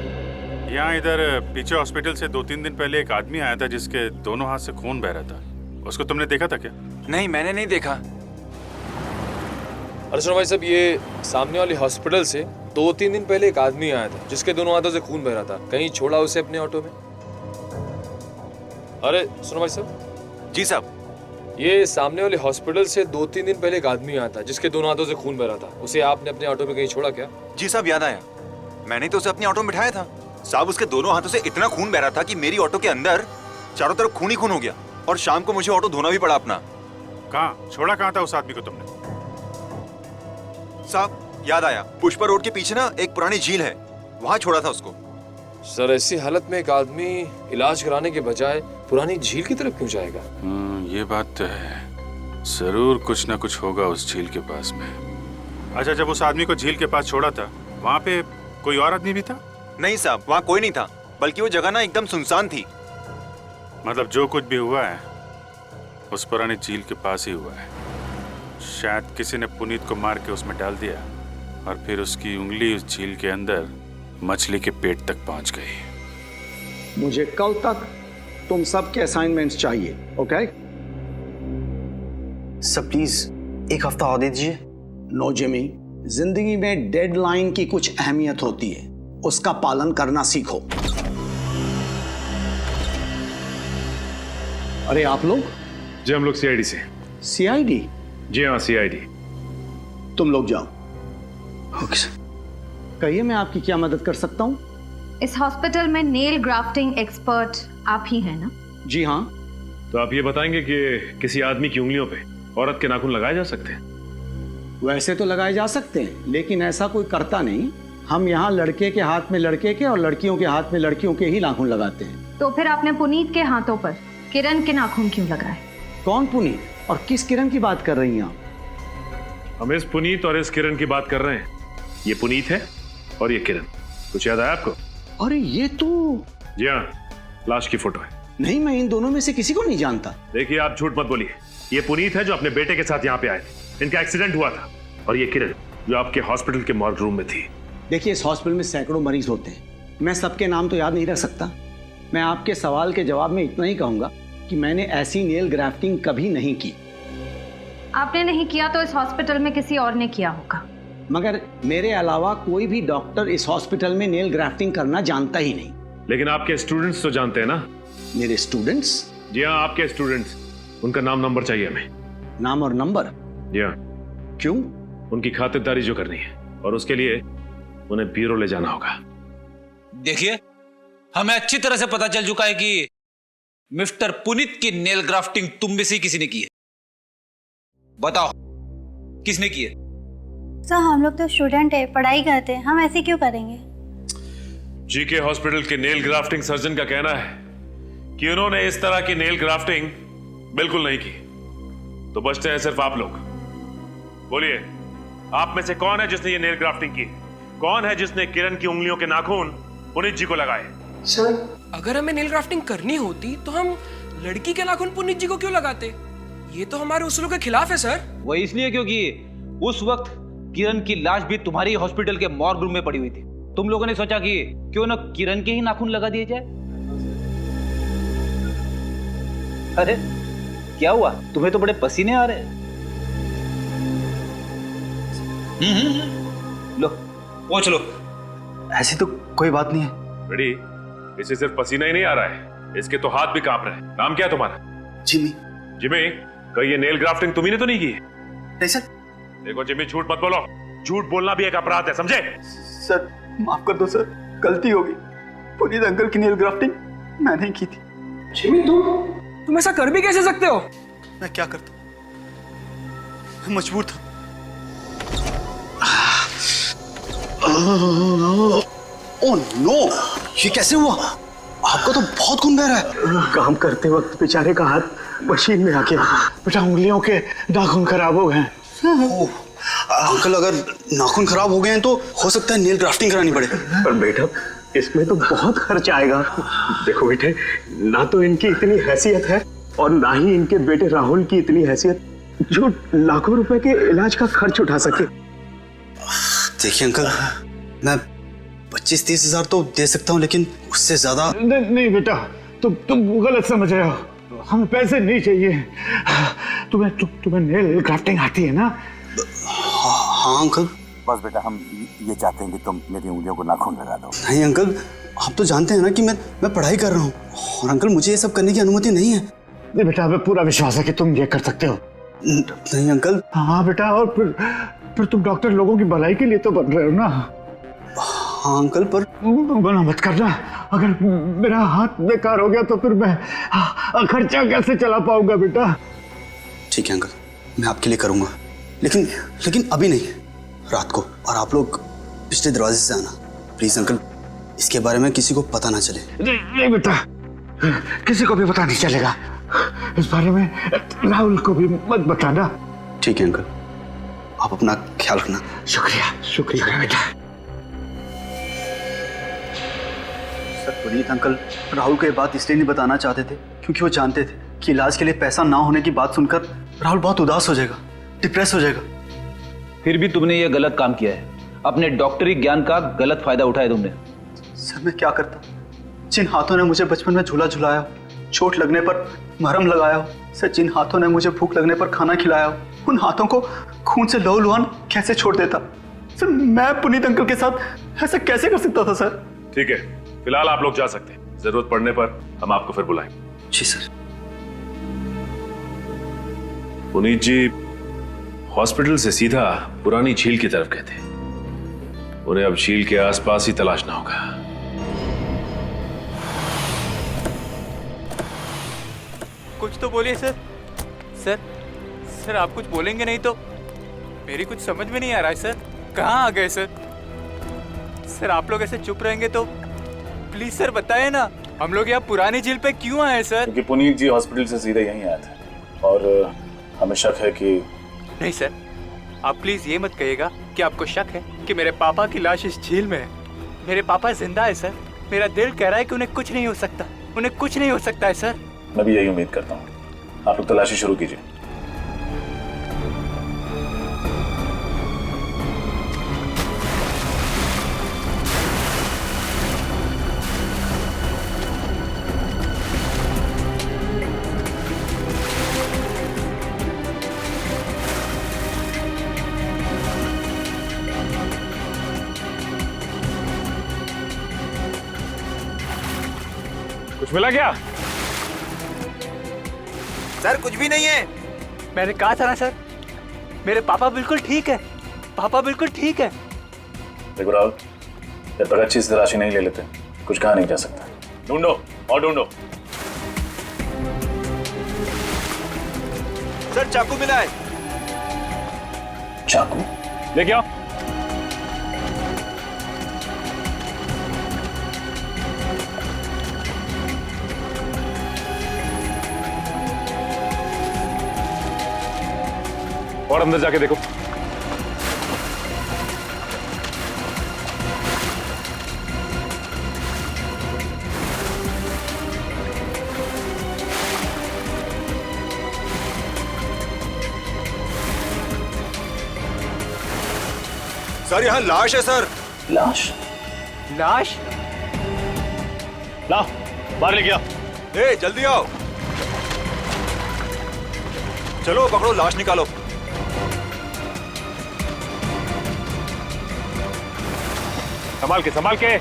Speaker 3: यहाँ इधर पीछे हॉस्पिटल से 2-3 दिन पहले एक आदमी आया था जिसके दोनों हाथ से खून बह रहा था। उसको तुमने देखा था क्या?
Speaker 11: नहीं, मैंने नहीं देखा। अरे सुनो भाई साहब, ये सामने वाली हॉस्पिटल से 2-3 दिन पहले एक आदमी आया था जिसके दोनों हाथों से खून बह रहा था। कहीं छोड़ा उसे अपने ऑटो में? अरे सुनो भाई साहब।
Speaker 12: जी साहब।
Speaker 11: ये सामने वाले हॉस्पिटल से 2-3 दिन पहले एक आदमी आया था जिसके दोनों हाथों से खून बह रहा था। उसे आपने अपने ऑटो में कहीं छोड़ा क्या?
Speaker 12: जी साहब, याद आया, मैंने तो उसे अपने ऑटो में बिठाया था साहब। उसके दोनों हाथों से इतना खून बह रहा था कि मेरी ऑटो के अंदर चारों तरफ खून ही खून हो गया और शाम को मुझे ऑटो धोना भी पड़ा अपना।
Speaker 3: कहाँ छोड़ा? कहाँ था उस आदमी को तुमने?
Speaker 12: साहब याद आया, पुष्पा रोड के पीछे ना एक पुरानी झील है, वहां छोड़ा था उसको।
Speaker 11: सर ऐसी हालत में एक आदमी इलाज कराने के बजाय पुरानी झील की तरफ क्यों जाएगा?
Speaker 3: ये बात तो है, जरूर कुछ ना कुछ होगा उस झील के पास में। अच्छा, जब उस आदमी को झील के पास छोड़ा था वहाँ पे कोई और आदमी भी था?
Speaker 12: नहीं साहब, वहाँ कोई नहीं था, बल्कि वो जगह ना एकदम सुनसान थी।
Speaker 3: मतलब जो कुछ भी हुआ है उस पुरानी झील के पास ही हुआ है। शायद किसी ने पुनीत को मार के उसमें डाल दिया और फिर उसकी उंगली उस झील के अंदर मछली के पेट तक पहुंच गई।
Speaker 21: मुझे कल तक तुम सबके असाइनमेंट्स चाहिए, ओके?
Speaker 16: सर प्लीज एक हफ्ता और दे दीजिए।
Speaker 21: नो जिमी, जिंदगी में डेडलाइन की कुछ अहमियत होती है, उसका पालन करना सीखो। अरे आप लोग?
Speaker 9: जी हम लोग सीआईडी से।
Speaker 21: सीआईडी?
Speaker 9: जी हाँ सीआईडी।
Speaker 21: तुम लोग जाओ। Okay sir. कहिए मैं आपकी क्या मदद कर सकता हूँ?
Speaker 20: इस हॉस्पिटल में नेल ग्राफ्टिंग एक्सपर्ट आप ही हैं ना?
Speaker 21: जी हाँ।
Speaker 9: तो आप ये बताएंगे कि किसी आदमी की उंगलियों पे औरत के नाखून लगाए जा सकते हैं?
Speaker 21: वैसे तो लगाए जा सकते हैं, लेकिन ऐसा कोई करता नहीं। हम यहाँ लड़के के हाथ में लड़के के और लड़कियों के हाथ में लड़कियों के ही नाखून लगाते हैं।
Speaker 20: तो फिर आपने पुनीत के हाथों पर किरण के नाखून क्यों लगाए?
Speaker 21: कौन पुनीत और किस किरण की बात कर रही हैं आप?
Speaker 9: हम इस पुनीत और इस किरण की बात कर रहे हैं। ये पुनीत है और ये किरण। कुछ याद आया आपको?
Speaker 21: अरे ये तो...
Speaker 9: जी हाँ, लाश की फोटो है।
Speaker 21: नहीं, मैं इन दोनों में से किसी को नहीं जानता।
Speaker 9: देखिए आप झूठ मत बोलिए। ये पुनीत है जो अपने बेटे के साथ यहाँ पे आए थे, इनका एक्सीडेंट हुआ था, और ये किरण जो आपके हॉस्पिटल के मॉर्ग रूम में थी।
Speaker 21: देखिए इस हॉस्पिटल में सैकड़ों मरीज होते हैं, मैं सबके नाम तो याद नहीं रख सकता। मैं आपके सवाल के जवाब में इतना ही कहूंगा कि मैंने ऐसी नेल ग्राफ्टिंग कभी नहीं की।
Speaker 20: आपने नहीं किया तो इस हॉस्पिटल में किसी और ने किया होगा।
Speaker 21: मगर मेरे अलावा कोई भी डॉक्टर इस हॉस्पिटल में नेल ग्राफ्टिंग करना जानता ही नहीं।
Speaker 9: लेकिन आपके स्टूडेंट्स तो जानते हैं ना।
Speaker 21: मेरे स्टूडेंट्स?
Speaker 9: जी हाँ, आपके स्टूडेंट्स। उनका नाम नंबर चाहिए हमें।
Speaker 21: नाम और नंबर?
Speaker 9: जी हाँ।
Speaker 21: क्यों?
Speaker 9: उनकी खातिरदारी जो करनी है, और उसके लिए उन्हें ब्यूरो ले जाना होगा।
Speaker 15: देखिए, हमें अच्छी तरह से पता चल चुका है कि मिस्टर पुनीत की नेल ग्राफ्टिंग तुम में से किसी ने की है। बताओ, किसने की है?
Speaker 1: सर, हम लोग तो स्टूडेंट है, पढ़ाई करते हैं, हम ऐसे क्यों करेंगे?
Speaker 9: जीके हॉस्पिटल के नेल ग्राफ्टिंग सर्जन का कहना है कि उन्होंने इस तरह की नेल ग्राफ्टिंग बिल्कुल नहीं की। तो बचते हैं सिर्फ आप लोग। बोलिए, आप में से कौन है जिसने ये नेल ग्राफ्टिंग की? कौन है जिसने किरण की उंगलियों के नाखून पुनीत जी को लगाए?
Speaker 22: सर, अगर हमें नेल ग्राफ्टिंग करनी होती तो हम लड़की के नाखून पुनीत जी को क्यों लगाते? ये तो हमारे उसूलों के खिलाफ है सर।
Speaker 15: वो इसलिए क्योंकि उस वक्त किरण की लाश भी तुम्हारी हॉस्पिटल के मॉर्ग रूम में पड़ी हुई थी। तुम लोगों ने सोचा कि क्यों ना किरण के ही नाखून लगा दिए जाए। अरे क्या हुआ, तुम्हें तो बड़े पसीने आ रहे हैं। लो, पहुंच लो।
Speaker 12: ऐसी तो कोई बात नहीं है।
Speaker 9: रेडी? इसे सिर्फ पसीना ही नहीं आ रहा है, इसके तो हाथ भी कांप रहे हैं। नाम क्या है तुम्हारा?
Speaker 12: जिमी।
Speaker 9: जिमी, कहीं ये नेल ग्राफ्टिंग तुम्ही ने तो नहीं की?
Speaker 12: नहीं सर।
Speaker 9: देखो जिमी, झूठ मत बोलो। झूठ बोलना भी एक अपराध है, समझे?
Speaker 12: सर माफ कर दो सर, गलती होगी। पुनीत अंकल की नेल ग्राफ्टिंग मैंने की थी।
Speaker 22: जिमी, तुम ऐसा कर भी कैसे सकते हो?
Speaker 12: मैं क्या करता, मैं मजबूर था। ओह नो, ये कैसे हुआ? आपका तो बहुत खून बह रहा है।
Speaker 21: काम करते वक्त बेचारे का हाथ मशीन में आके बेटा उंगलियों के नाखून खराब हो गए।
Speaker 12: अंकल, अगर नाखून खराब हो गए हैं तो हो सकता है नेल ग्राफ्टिंग करानी पड़े।
Speaker 21: पर बेटा, इसमें तो बहुत खर्च आएगा। देखो बेटे, ना तो इनकी इतनी हैसियत है और ना ही इनके बेटे राहुल की इतनी हैसियत जो लाखों रुपए के इलाज का खर्च उठा सके।
Speaker 12: देखिए अंकल, मैं 25-30 हजार तो दे सकता हूँ, लेकिन उससे ज्यादा
Speaker 21: नहीं बेटा, तुम गलत समझ रहे हो। हमें पैसे नहीं चाहिए। तुम्हें नेल ग्राफ्टिंग आती है ना?
Speaker 12: हाँ अंकल।
Speaker 23: बस बेटा, हम ये चाहते हैं कि तुम मेरी उंगलियों को नाखून लगा दो।
Speaker 12: नहीं अंकल, आप तो जानते हैं ना कि मैं पढ़ाई कर रहा हूँ, और अंकल मुझे ये सब करने की अनुमति नहीं है।
Speaker 21: नहीं बेटा, हमें पूरा विश्वास है कि तुम ये कर सकते हो।
Speaker 12: नहीं अंकल।
Speaker 21: हाँ बेटा, और फिर तुम डॉक्टर लोगों की भलाई के लिए तो बन रहे हो ना?
Speaker 12: हाँ अंकल, पर
Speaker 21: मना मत करना। अगर मेरा हाथ बेकार हो गया तो फिर मैं खर्चा कैसे चला पाऊंगा बेटा?
Speaker 12: ठीक है अंकल, मैं आपके लिए करूंगा, लेकिन अभी नहीं, रात को। और आप लोग पिछले दरवाजे से आना प्लीज अंकल। इसके बारे में किसी को पता ना चले।
Speaker 21: नहीं बेटा, किसी को भी पता नहीं चलेगा। इस बारे में राहुल को भी मत बताना।
Speaker 12: ठीक है अंकल, आप अपना ख्याल रखना।
Speaker 21: शुक्रिया बेटा।
Speaker 12: सर, पुनीत अंकल राहुल को ये बात इसलिए नहीं बताना चाहते थे क्योंकि वो जानते थे कि इलाज के लिए पैसा ना होने की बात सुनकर राहुल बहुत उदास हो जाएगा, डिप्रेस हो जाएगा।
Speaker 15: फिर भी तुमने ये गलत काम किया है। अपने डॉक्टरी ज्ञान का गलत फायदा उठाया तुमने।
Speaker 12: सर, मैं क्या करता? जिन हाथों ने मुझे बचपन में झूला झुलाया, चोट लगने पर मरहम लगाया हो, सर जिन हाथों ने मुझे भूख लगने पर खाना खिलाया हो, उन हाथों को खून से लहूलुहान कैसे छोड़ देता? सर, मैं पुनीत अंकल के साथ ऐसा कैसे कर सकता था सर?
Speaker 9: ठीक है, फिलहाल आप लोग जा सकते हैं। जरूरत पड़ने पर हम आपको फिर बुलाएंगे।
Speaker 12: जी सर।
Speaker 9: पुनीत जी हॉस्पिटल से सीधा पुरानी झील की तरफ गए थे। उन्हें अब झील के आसपास ही तलाशना होगा।
Speaker 24: कुछ तो बोलिए सर। सर आप कुछ बोलेंगे नहीं तो मेरी कुछ समझ में नहीं आ रहा है सर। कहाँ आ गए सर? सर आप लोग ऐसे चुप रहेंगे तो प्लीज सर बताएं ना, हम लोग यहाँ पुरानी झील पे क्यों आए सर?
Speaker 3: क्योंकि पुनीत जी हॉस्पिटल से सीधे यहीं आए थे और हमें शक है कि
Speaker 24: नहीं सर, आप प्लीज ये मत कहिएगा कि आपको शक है कि मेरे पापा की लाश इस झील में है। मेरे पापा जिंदा है सर। मेरा दिल कह रहा है कि उन्हें कुछ नहीं हो सकता, उन्हें कुछ नहीं हो सकता है सर।
Speaker 3: मैं भी यही उम्मीद करता हूँ। आप लोग तलाशी शुरू कीजिए।
Speaker 9: कुछ मिला क्या?
Speaker 24: सर कुछ भी नहीं है। मैंने कहा था ना सर, मेरे पापा बिल्कुल ठीक है। पापा बिल्कुल ठीक है।
Speaker 2: देखो राहुल, जब तक अच्छी से तलाशी नहीं ले लेते कुछ कहा नहीं जा सकता। ढूंढो और ढूंढो।
Speaker 24: सर चाकू मिला है।
Speaker 2: चाकू
Speaker 9: लेके आओ। और अंदर जाके देखो।
Speaker 24: सर यहाँ लाश है सर।
Speaker 2: लाश?
Speaker 24: लाश?
Speaker 2: लाओ बाहर लेके आओ।
Speaker 24: ए जल्दी आओ। चलो पकड़ो, लाश निकालो।
Speaker 9: संभाल के संभाल के।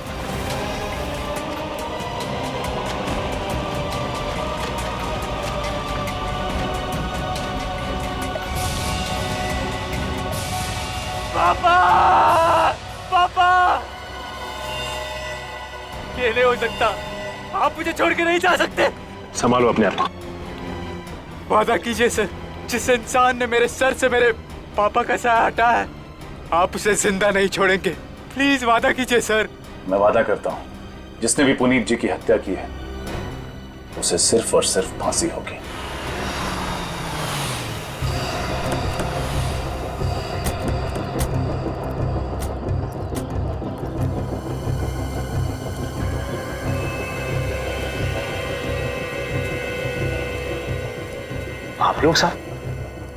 Speaker 24: पापा! पापा! ये नहीं हो सकता। आप मुझे छोड़ के नहीं जा सकते।
Speaker 9: संभालो अपने आप को।
Speaker 24: वादा कीजिए सर, जिस इंसान ने मेरे सर से मेरे पापा का साया हटाया है, आप उसे जिंदा नहीं छोड़ेंगे। प्लीज वादा कीजिए सर।
Speaker 2: मैं वादा करता हूँ, जिसने भी पुनीत जी की हत्या की है उसे सिर्फ और सिर्फ फांसी होगी।
Speaker 9: आप लोग साहब?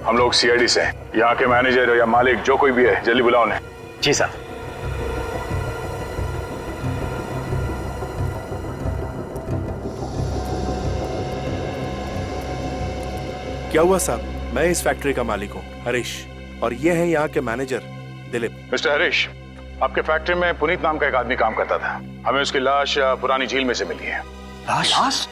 Speaker 9: हम लोग सीआईडी से हैं। यहाँ के मैनेजर या मालिक जो कोई भी है जल्दी बुलाओ उन्हें।
Speaker 21: जी साहब।
Speaker 4: क्या हुआ साहब? मैं इस फैक्ट्री का मालिक हूँ हरीश, और ये है यहाँ के मैनेजर दिलीप।
Speaker 9: मिस्टर हरीश, आपके फैक्ट्री में पुनीत नाम का एक आदमी काम करता था। हमें उसकी लाश पुरानी झील में से मिली है।
Speaker 5: लाश?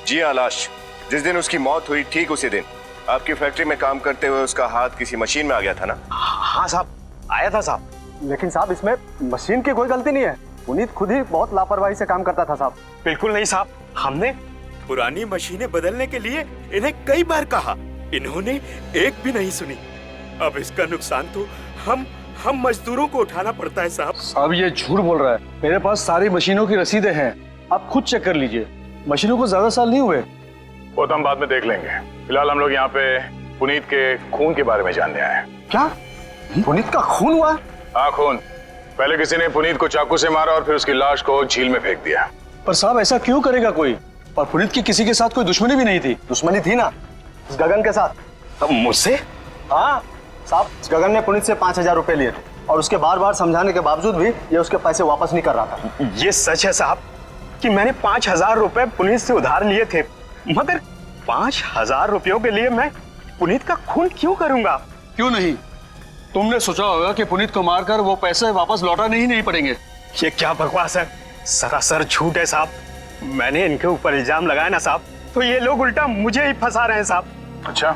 Speaker 5: जी हाँ, लाश। जिस दिन उसकी मौत हुई ठीक उसी दिन आपकी फैक्ट्री में काम करते हुए उसका हाथ किसी मशीन में आ गया था ना?
Speaker 21: हाँ साहब, आया था साहब।
Speaker 14: लेकिन साहब इसमें मशीन की कोई गलती नहीं है। पुनीत खुद ही बहुत लापरवाही से काम करता था साहब।
Speaker 21: बिल्कुल नहीं साहब, हमने
Speaker 4: पुरानी मशीनें बदलने के लिए इन्हें कई बार कहा, इन्होंने एक भी नहीं सुनी। अब इसका नुकसान तो हम मजदूरों को उठाना पड़ता है साहब।
Speaker 14: साहब ये झूठ बोल रहा है। मेरे पास सारी मशीनों की रसीदें हैं, आप खुद चेक कर लीजिए। मशीनों को ज्यादा साल नहीं हुए।
Speaker 9: वो तो हम बाद में देख लेंगे। फिलहाल हम लोग यहाँ पे पुनीत के खून के बारे में जानने आए।
Speaker 14: क्या? पुनीत का खून हुआ?
Speaker 9: हाँ, खून। पहले किसी ने पुनीत को चाकू से मारा और फिर उसकी लाश को झील में फेंक दिया।
Speaker 14: पर साहब ऐसा क्यों करेगा कोई? और पुनीत की किसी के साथ कोई दुश्मनी भी नहीं थी।
Speaker 12: दुश्मनी थी ना, इस गगन के साथ।
Speaker 21: अब मुझसे?
Speaker 12: हाँ साहब, इस गगन ने पुनीत से 5,000 रुपए लिए थे और उसके बार बार समझाने के बावजूद भी ये उसके पैसे वापस नहीं कर रहा था।
Speaker 21: ये सच है साहब कि मैंने 5,000 रुपए पुनीत से उधार लिए थे, मगर 5,000 रुपयों के लिए मैं पुनीत का खून क्यों करूंगा?
Speaker 14: क्यों नहीं? तुमने सोचा होगा कि पुनीत को मारकर वो पैसे वापस लौटाने ही नहीं पड़ेंगे।
Speaker 21: ये क्या बकवास है? सरासर झूठ है साहब। मैंने इनके ऊपर इल्जाम लगाया ना साहब, तो ये लोग उल्टा मुझे ही फंसा रहे हैं साहब।
Speaker 9: अच्छा,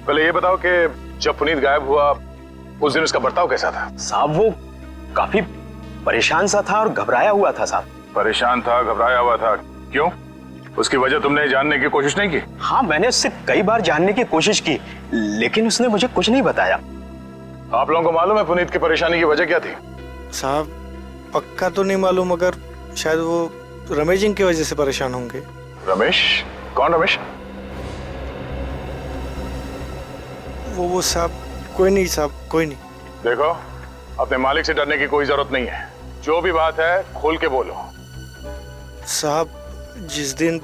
Speaker 9: पहले ये बताओ कि जब पुनीत गायब हुआ उस दिन उसका बर्ताव कैसा था?
Speaker 21: साहब वो काफी परेशान सा था और घबराया हुआ था साहब।
Speaker 9: परेशान था, घबराया हुआ था, क्यों? उसकी वजह तुमने जानने की कोशिश नहीं की?
Speaker 21: हाँ, मैंने उससे कई बार जानने की कोशिश की, लेकिन उसने मुझे कुछ नहीं बताया।
Speaker 9: आप लोगों को मालूम है पुनीत की परेशानी की वजह क्या थी?
Speaker 25: साहब पक्का तो नहीं मालूम, मगर शायद वो रमेश जी की वजह से परेशान होंगे।
Speaker 9: रमेश? कौन रमेश?
Speaker 25: वो साहब कोई नहीं साहब, कोई नहीं।
Speaker 9: देखो, अपने मालिक से डरने की कोई जरूरत नहीं है। जो भी बात है खोल के बोलो।
Speaker 25: साहब जिस दिन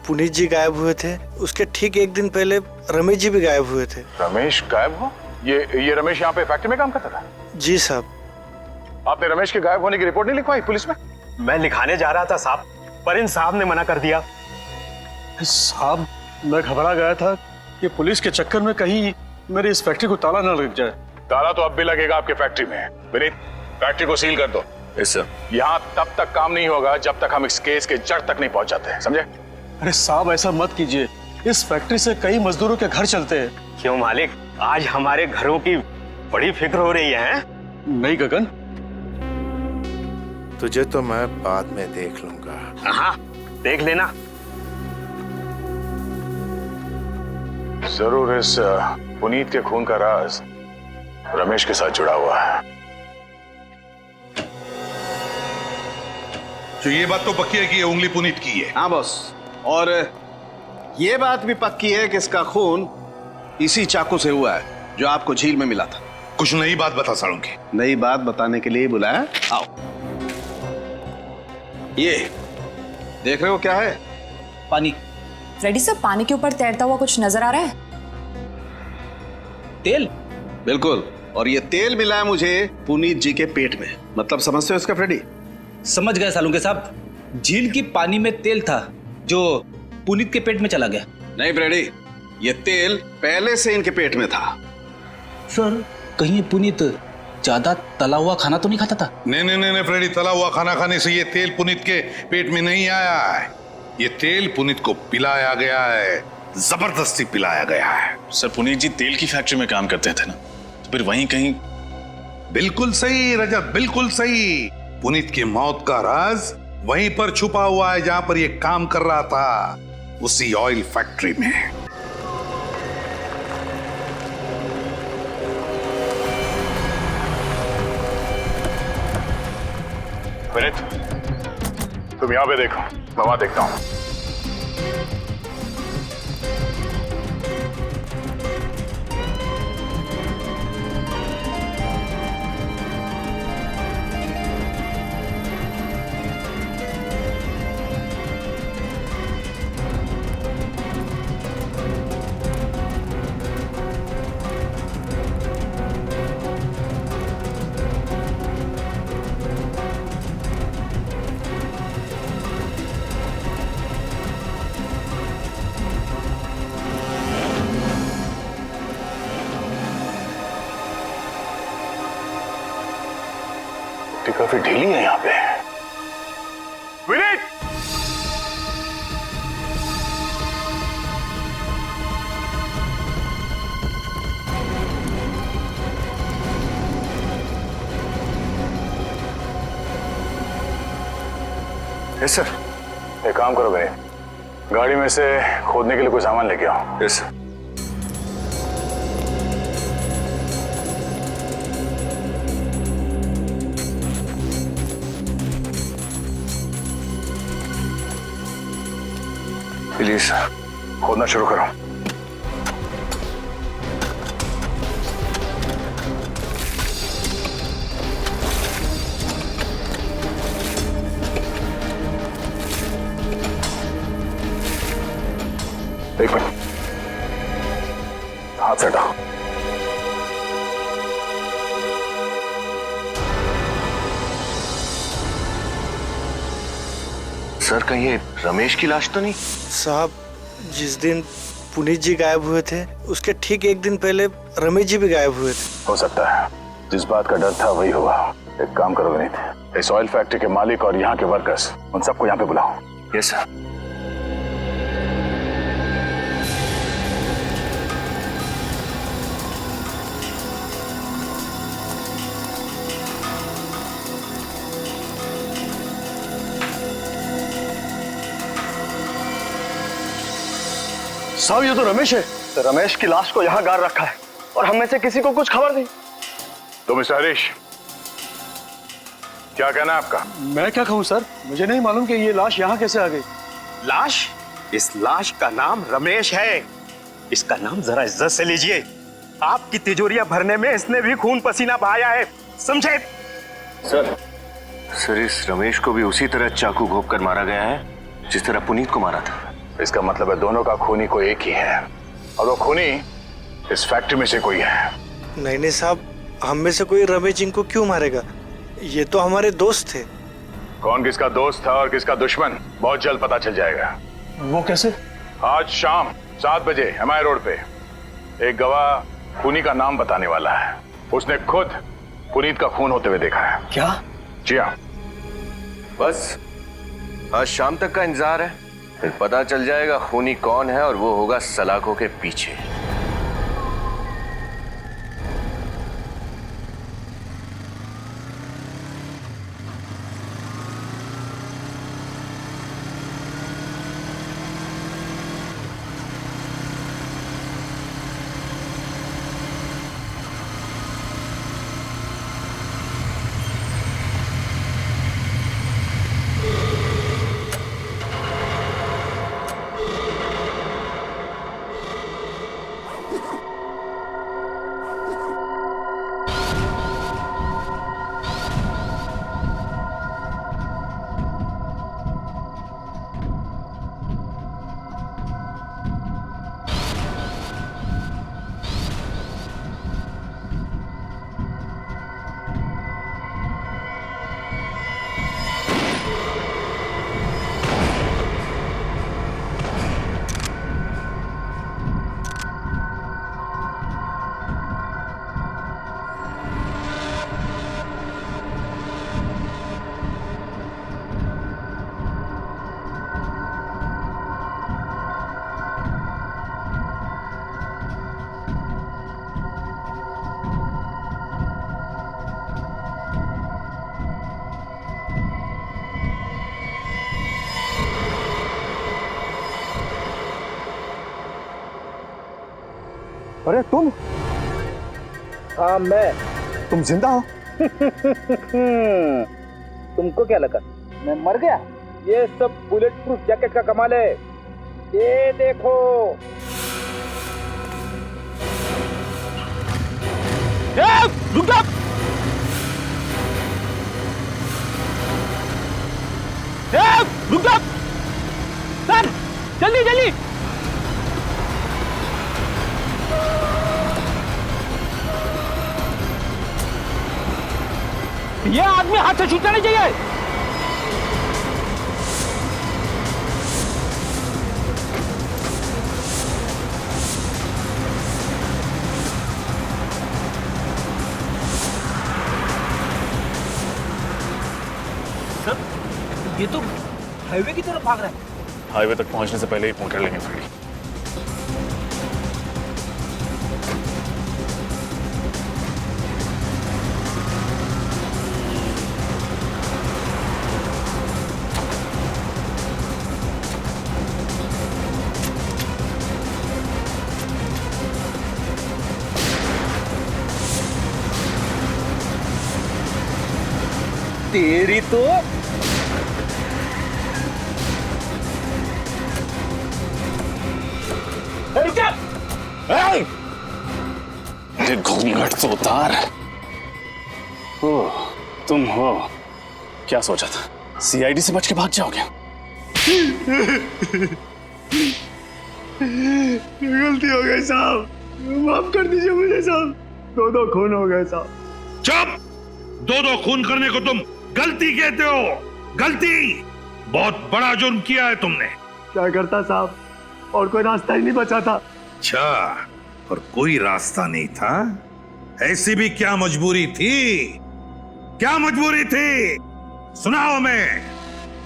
Speaker 25: पुनीत जी गायब हुए थे उसके ठीक एक दिन पहले रमेश जी भी गायब हुए थे।
Speaker 9: रमेश गायब हो? ये रमेश यहाँ पे फैक्ट्री में काम करता था?
Speaker 25: जी साहब।
Speaker 9: आपने रमेश के गायब होने की रिपोर्ट नहीं लिखवाई पुलिस में?
Speaker 21: मैं लिखाने जा रहा था साहब, पर इन साहब ने मना कर दिया।
Speaker 14: साहब मैं घबरा गया था कि पुलिस के चक्कर में कहीं मेरी इस फैक्ट्री को ताला न लग जाए।
Speaker 9: ताला तो अब भी लगेगा आपके फैक्ट्री में। विनीत, फैक्ट्री को सील कर दो।
Speaker 5: Yes sir.
Speaker 9: यहाँ तब तक काम नहीं होगा जब तक हम इस केस के जड़ तक नहीं पहुंच जाते हैं, समझे?
Speaker 14: अरे साहब ऐसा मत कीजिए, इस फैक्ट्री से कई मजदूरों के घर चलते हैं।
Speaker 21: क्यों मालिक, आज हमारे घरों की बड़ी फिक्र हो रही है?
Speaker 14: नहीं गगन,
Speaker 4: तुझे तो मैं बाद में देख लूंगा।
Speaker 21: हाँ देख लेना।
Speaker 2: जरूर इस पुनीत के खून का राज रमेश के साथ जुड़ा हुआ है।
Speaker 6: तो ये बात तो पक्की है कि ये उंगली पुनीत की है।
Speaker 7: हाँ बॉस, और ये बात भी पक्की है कि इसका खून इसी चाकू से हुआ है जो आपको झील में मिला था।
Speaker 6: कुछ नई बात बता सालूंगी।
Speaker 7: नई बात बताने के लिए बुलाया, आओ। ये देख रहे हो क्या है?
Speaker 15: पानी।
Speaker 20: फ्रेडी सर, पानी के ऊपर तैरता हुआ कुछ नजर आ रहा है?
Speaker 7: तेल? बिल्कुल, और ये तेल मिला है मुझे पुनीत जी के पेट में। मतलब समझते हो इसका फ्रेडी?
Speaker 15: समझ गए सालुंके साहब, झील की पानी में तेल था जो पुनीत के पेट में चला गया।
Speaker 7: नहीं फ्रेडी, ये तेल पहले से इनके पेट में था।
Speaker 15: सर, कहीं पुनीत ज्यादा तला हुआ खाना तो नहीं खाता था?
Speaker 6: नहीं फ्रेडी, तला हुआ खाना खाने से ये तेल पुनीत के पेट में नहीं आया है। ये तेल पुनीत को पिलाया गया है, जबरदस्ती पिलाया गया है।
Speaker 2: सर, पुनीत जी तेल की फैक्ट्री में काम करते थे ना, तो फिर वहीं कहीं।
Speaker 6: बिल्कुल सही रजत, बिल्कुल सही। पुनीत की मौत का राज वहीं पर छुपा हुआ है जहां पर ये काम कर रहा था, उसी ऑयल फैक्ट्री में।
Speaker 2: पुनीत, तुम यहां पे देखो, मैं वहां देखता हूं। काफी ढीली है यहाँ पे। विनीत! Yes sir. एक काम करो विनीत, गाड़ी में से खोदने के लिए कोई सामान लेके आओ। Yes sir. प्लीज खोदना शुरू करो। एक मिनट, हाथ से हटाओ।
Speaker 5: सर, कहीं ये रमेश की लाश तो नहीं?
Speaker 25: साहब, जिस दिन पुनीत जी गायब हुए थे उसके ठीक एक दिन पहले रमेश जी भी गायब हुए थे।
Speaker 2: हो सकता है जिस बात का डर था वही हुआ। एक काम करो विनीत, इस ऑयल फैक्ट्री के मालिक और यहाँ के वर्कर्स, उन सबको यहाँ पे बुलाओ।
Speaker 5: Yes sir.
Speaker 14: साहब, ये तो रमेश है।
Speaker 12: तो रमेश की लाश को यहाँ गाड़ रखा है और हम में से किसी को कुछ खबर नहीं।
Speaker 2: तो मिस्टर हरीश, क्या कहना है आपका?
Speaker 14: मैं क्या कहूँ सर, मुझे नहीं मालूम कि ये लाश यहाँ कैसे आ गई।
Speaker 21: लाश? इस लाश का नाम रमेश है। इसका नाम जरा इज्जत से लीजिए। आपकी तिजोरियां भरने में इसने भी खून पसीना बहाया है, समझे?
Speaker 5: सर, इस रमेश को भी उसी तरह चाकू घोंप कर मारा गया है जिस तरह पुनीत को मारा था।
Speaker 2: इसका मतलब है दोनों का खूनी कोई एक ही है, और वो खूनी इस फैक्ट्री में से कोई है।
Speaker 25: नहीं साहब, हम में से कोई रमेश जी को क्यों मारेगा? ये तो हमारे दोस्त थे।
Speaker 2: कौन किसका दोस्त था और किसका दुश्मन बहुत जल्द पता चल जाएगा।
Speaker 14: वो कैसे?
Speaker 2: आज शाम 7 बजे MI रोड पे एक गवाह खूनी का नाम बताने वाला है। उसने खुद पुनीत का खून होते हुए देखा है।
Speaker 14: क्या?
Speaker 2: जी हाँ।
Speaker 5: बस आज शाम तक का इंतजार है, फिर पता चल जाएगा खूनी कौन है और वो होगा सलाखों के पीछे।
Speaker 21: अरे तुम?
Speaker 8: हाँ मैं।
Speaker 21: तुम जिंदा हो?
Speaker 8: तुमको क्या लगा मैं मर गया? ये सब बुलेट प्रूफ जैकेट का कमाल है। ये देखो।
Speaker 10: रुक जा! रुक जा! सर जल्दी जल्दी! ये आदमी हाथ से छूटना नहीं चाहिए।
Speaker 24: सर ये तो हाईवे की तरफ भाग रहा है।
Speaker 9: हाईवे तक पहुंचने से पहले ही पकड़ लेंगे गाड़ी।
Speaker 8: तेरी तो
Speaker 9: घूंघट तो उतार। ओह तुम हो। क्या सोचा था सीआईडी से बच के भाग जाओगे?
Speaker 21: गलती हो गई साहब, माफ कर दीजिए मुझे साहब। दो खून हो गए साहब।
Speaker 6: चुप! दो खून करने को तुम गलती कहते हो? गलती! बहुत बड़ा जुर्म किया है तुमने।
Speaker 21: क्या करता साहब, और कोई रास्ता ही नहीं बचा था।
Speaker 6: अच्छा, और कोई रास्ता नहीं था? ऐसी भी क्या मजबूरी थी? क्या मजबूरी थी? सुनाओ। मैं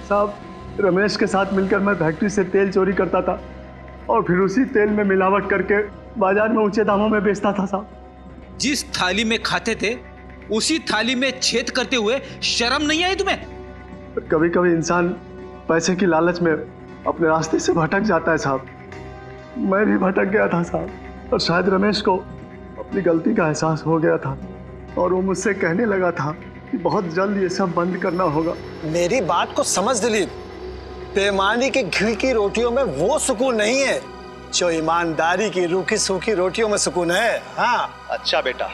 Speaker 21: साहब रमेश के साथ मिलकर मैं फैक्ट्री से तेल चोरी करता था और फिर उसी तेल में मिलावट करके बाजार में ऊंचे दामों में बेचता था साहब।
Speaker 15: जिस थाली में खाते थे उसी थाली में छेद करते हुए शर्म नहीं आई तुम्हें?
Speaker 21: कभी कभी इंसान पैसे की लालच में अपने रास्ते से भटक जाता है साहब। मैं भी भटक गया था साहब, और शायद रमेश को अपनी गलती का एहसास हो गया था और वो मुझसे कहने लगा था कि बहुत जल्द ये सब बंद करना होगा।
Speaker 25: मेरी बात को समझ दिलीप, बेईमानी की घी की रोटियों में वो सुकून नहीं है जो ईमानदारी की रूखी सूखी रोटियों में सुकून है। हाँ
Speaker 12: अच्छा बेटा,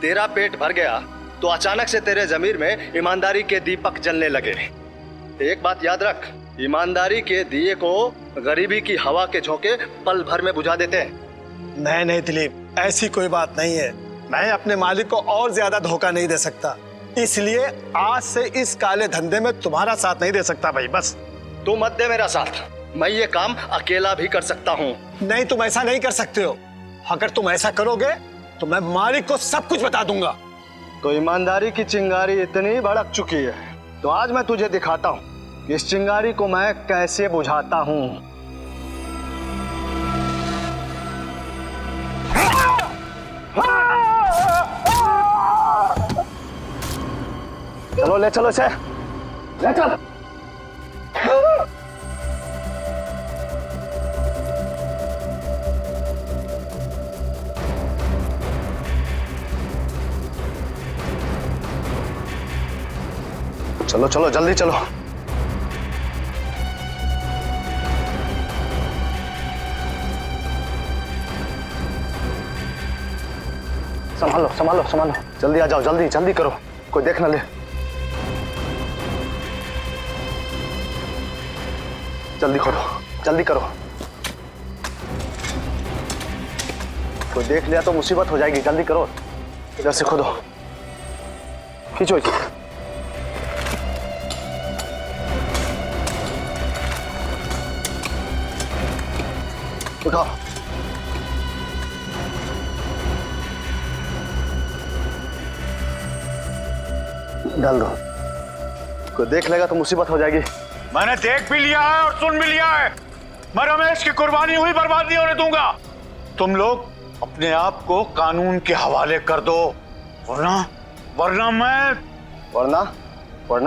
Speaker 12: तेरा पेट भर गया तो अचानक से तेरे जमीर में ईमानदारी के दीपक जलने लगे। एक बात याद रख, ईमानदारी के दिए को गरीबी की हवा के झोंके पल भर में बुझा देते हैं।
Speaker 25: नहीं दिलीप, ऐसी कोई बात नहीं है। मैं अपने मालिक को और ज्यादा धोखा नहीं दे सकता, इसलिए आज से इस काले धंधे में तुम्हारा साथ नहीं दे सकता भाई। बस
Speaker 12: तू मत दे मेरा साथ, मैं ये काम अकेला भी कर सकता हूँ।
Speaker 25: नहीं, तुम ऐसा नहीं कर सकते हो। अगर तुम ऐसा करोगे तो मैं मालिक को सब कुछ बता दूंगा।
Speaker 12: तो ईमानदारी की चिंगारी इतनी भड़क चुकी है तो आज मैं तुझे दिखाता हूँ
Speaker 25: कि इस चिंगारी को मैं कैसे बुझाता हूं। चलो ले चलो इसे, ले चल। चलो चलो जल्दी चलो। संभालो संभालो संभालो, जल्दी आ जाओ, जल्दी जल्दी करो, कोई देख ना ले। जल्दी खोलो, जल्दी करो, कोई देख लिया तो मुसीबत हो जाएगी। जल्दी करो, इधर से खोदो, खींचो इसे। उठाओ, डाल दो, कोई देख लेगा तो मुसीबत हो जाएगी।
Speaker 11: मैंने देख भी लिया है और सुन भी लिया है। मैं रमेश की कुर्बानी हुई बर्बाद नहीं होने दूंगा। तुम लोग अपने आप को कानून के हवाले कर दो,
Speaker 25: वरना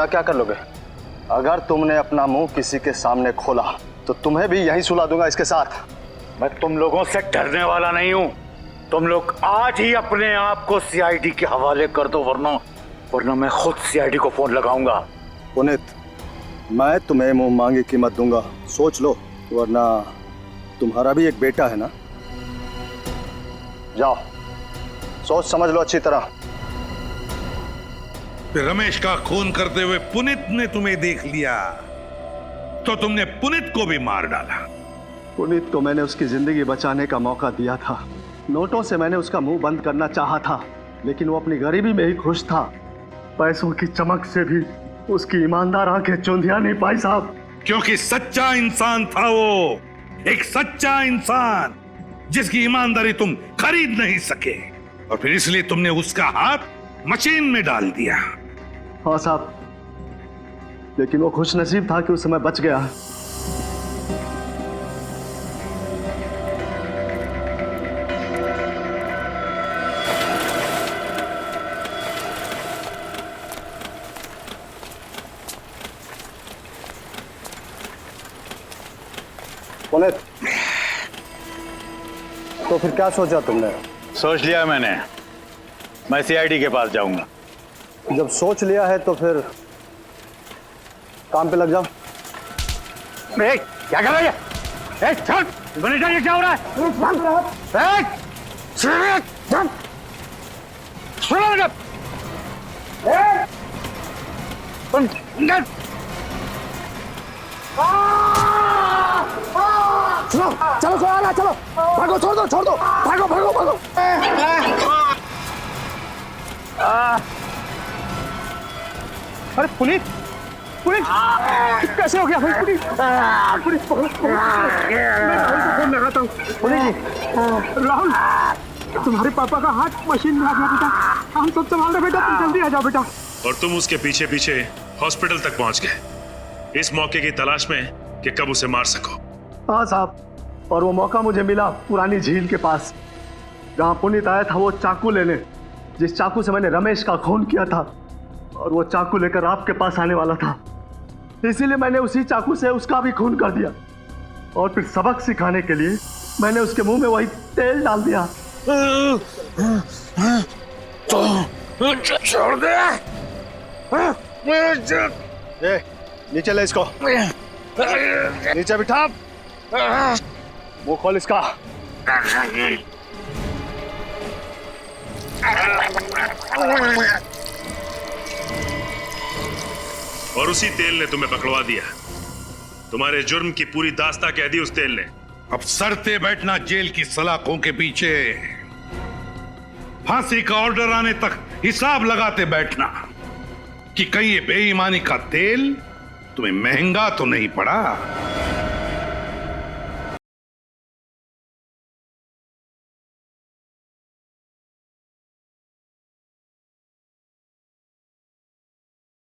Speaker 25: क्या कर लोगे? अगर तुमने अपना मुंह किसी के सामने खोला तो तुम्हें भी यहीं सुला दूंगा इसके साथ।
Speaker 11: मैं तुम लोगों से डरने वाला नहीं हूं। तुम लोग आज ही अपने आप को सीआईडी के हवाले कर दो, वरना मैं खुद सीआईडी को फोन लगाऊंगा।
Speaker 25: पुनीत, मैं तुम्हें मुंह मांगी कीमत दूंगा, सोच लो, वरना तुम्हारा भी एक बेटा है ना। जाओ, सोच समझ लो अच्छी तरह।
Speaker 6: रमेश का खून करते हुए पुनीत ने तुम्हें देख लिया तो तुमने पुनीत को भी मार डाला।
Speaker 25: पुनीत को मैंने उसकी जिंदगी बचाने का मौका दिया था। नोटों से मैंने उसका मुंह बंद करना चाहा था, लेकिन वो अपनी गरीबी में ही खुश था। पैसों की चमक से भी उसकी ईमानदार आंखें चौंधिया नहीं पाई साहब।
Speaker 6: क्योंकि सच्चा इंसान था वो, एक सच्चा इंसान जिसकी ईमानदारी तुम खरीद नहीं सके, और फिर इसलिए तुमने उसका हाथ मशीन में डाल दिया।
Speaker 25: हाँ साहब, लेकिन वो खुश नसीब था कि उस समय बच गया। पुनीत, तो फिर क्या सोचा तुमने?
Speaker 11: सोच लिया मैंने, मैं सीआईडी के पास जाऊंगा।
Speaker 25: जब सोच लिया है तो फिर काम पे लग जाओ।
Speaker 11: क्या कर रहा है? ये क्या हो रहा है?
Speaker 25: चलो चलो चलो चलो, भागो, छोड़ दो, भागो भागो भागो।
Speaker 14: अरे पुनीत, कैसे हो गया भाई? पुनीत मैं राहुल को फोन लगाता हूँ। पुनीत जी, राहुल, तुम्हारे पापा का हाथ मशीन में आ गया बेटा, हम सब संभाल रहे बेटा, तुम जल्दी आ जाओ बेटा।
Speaker 9: और तुम उसके पीछे पीछे हॉस्पिटल तक पहुंच गए, इस मौके की तलाश में कि कब उसे मार सको।
Speaker 25: हाँ साहब, और वो मौका मुझे मिला पुरानी झील के पास, जहाँ पुनीत आया था वो चाकू लेने, जिस चाकू से मैंने रमेश का खून किया था, और वो चाकू लेकर आपके पास आने वाला था। इसीलिए मैंने उसी चाकू से उसका भी खून कर दिया, और फिर सबक सिखाने के लिए मैंने उसके मुंह में वही तेल डाल दिया।
Speaker 11: छोड़ दे।
Speaker 25: नीचे ले इसको, नीचे बिठा, मुंह खोल इसका।
Speaker 9: और उसी तेल ने तुम्हें पकड़वा दिया। तुम्हारे जुर्म की पूरी दास्तां कह दी उस तेल ने।
Speaker 6: अब सरते बैठना जेल की सलाखों के पीछे, फांसी का ऑर्डर आने तक हिसाब लगाते बैठना कि कहीं ये बेईमानी का तेल तुम्हें महंगा तो नहीं पड़ा।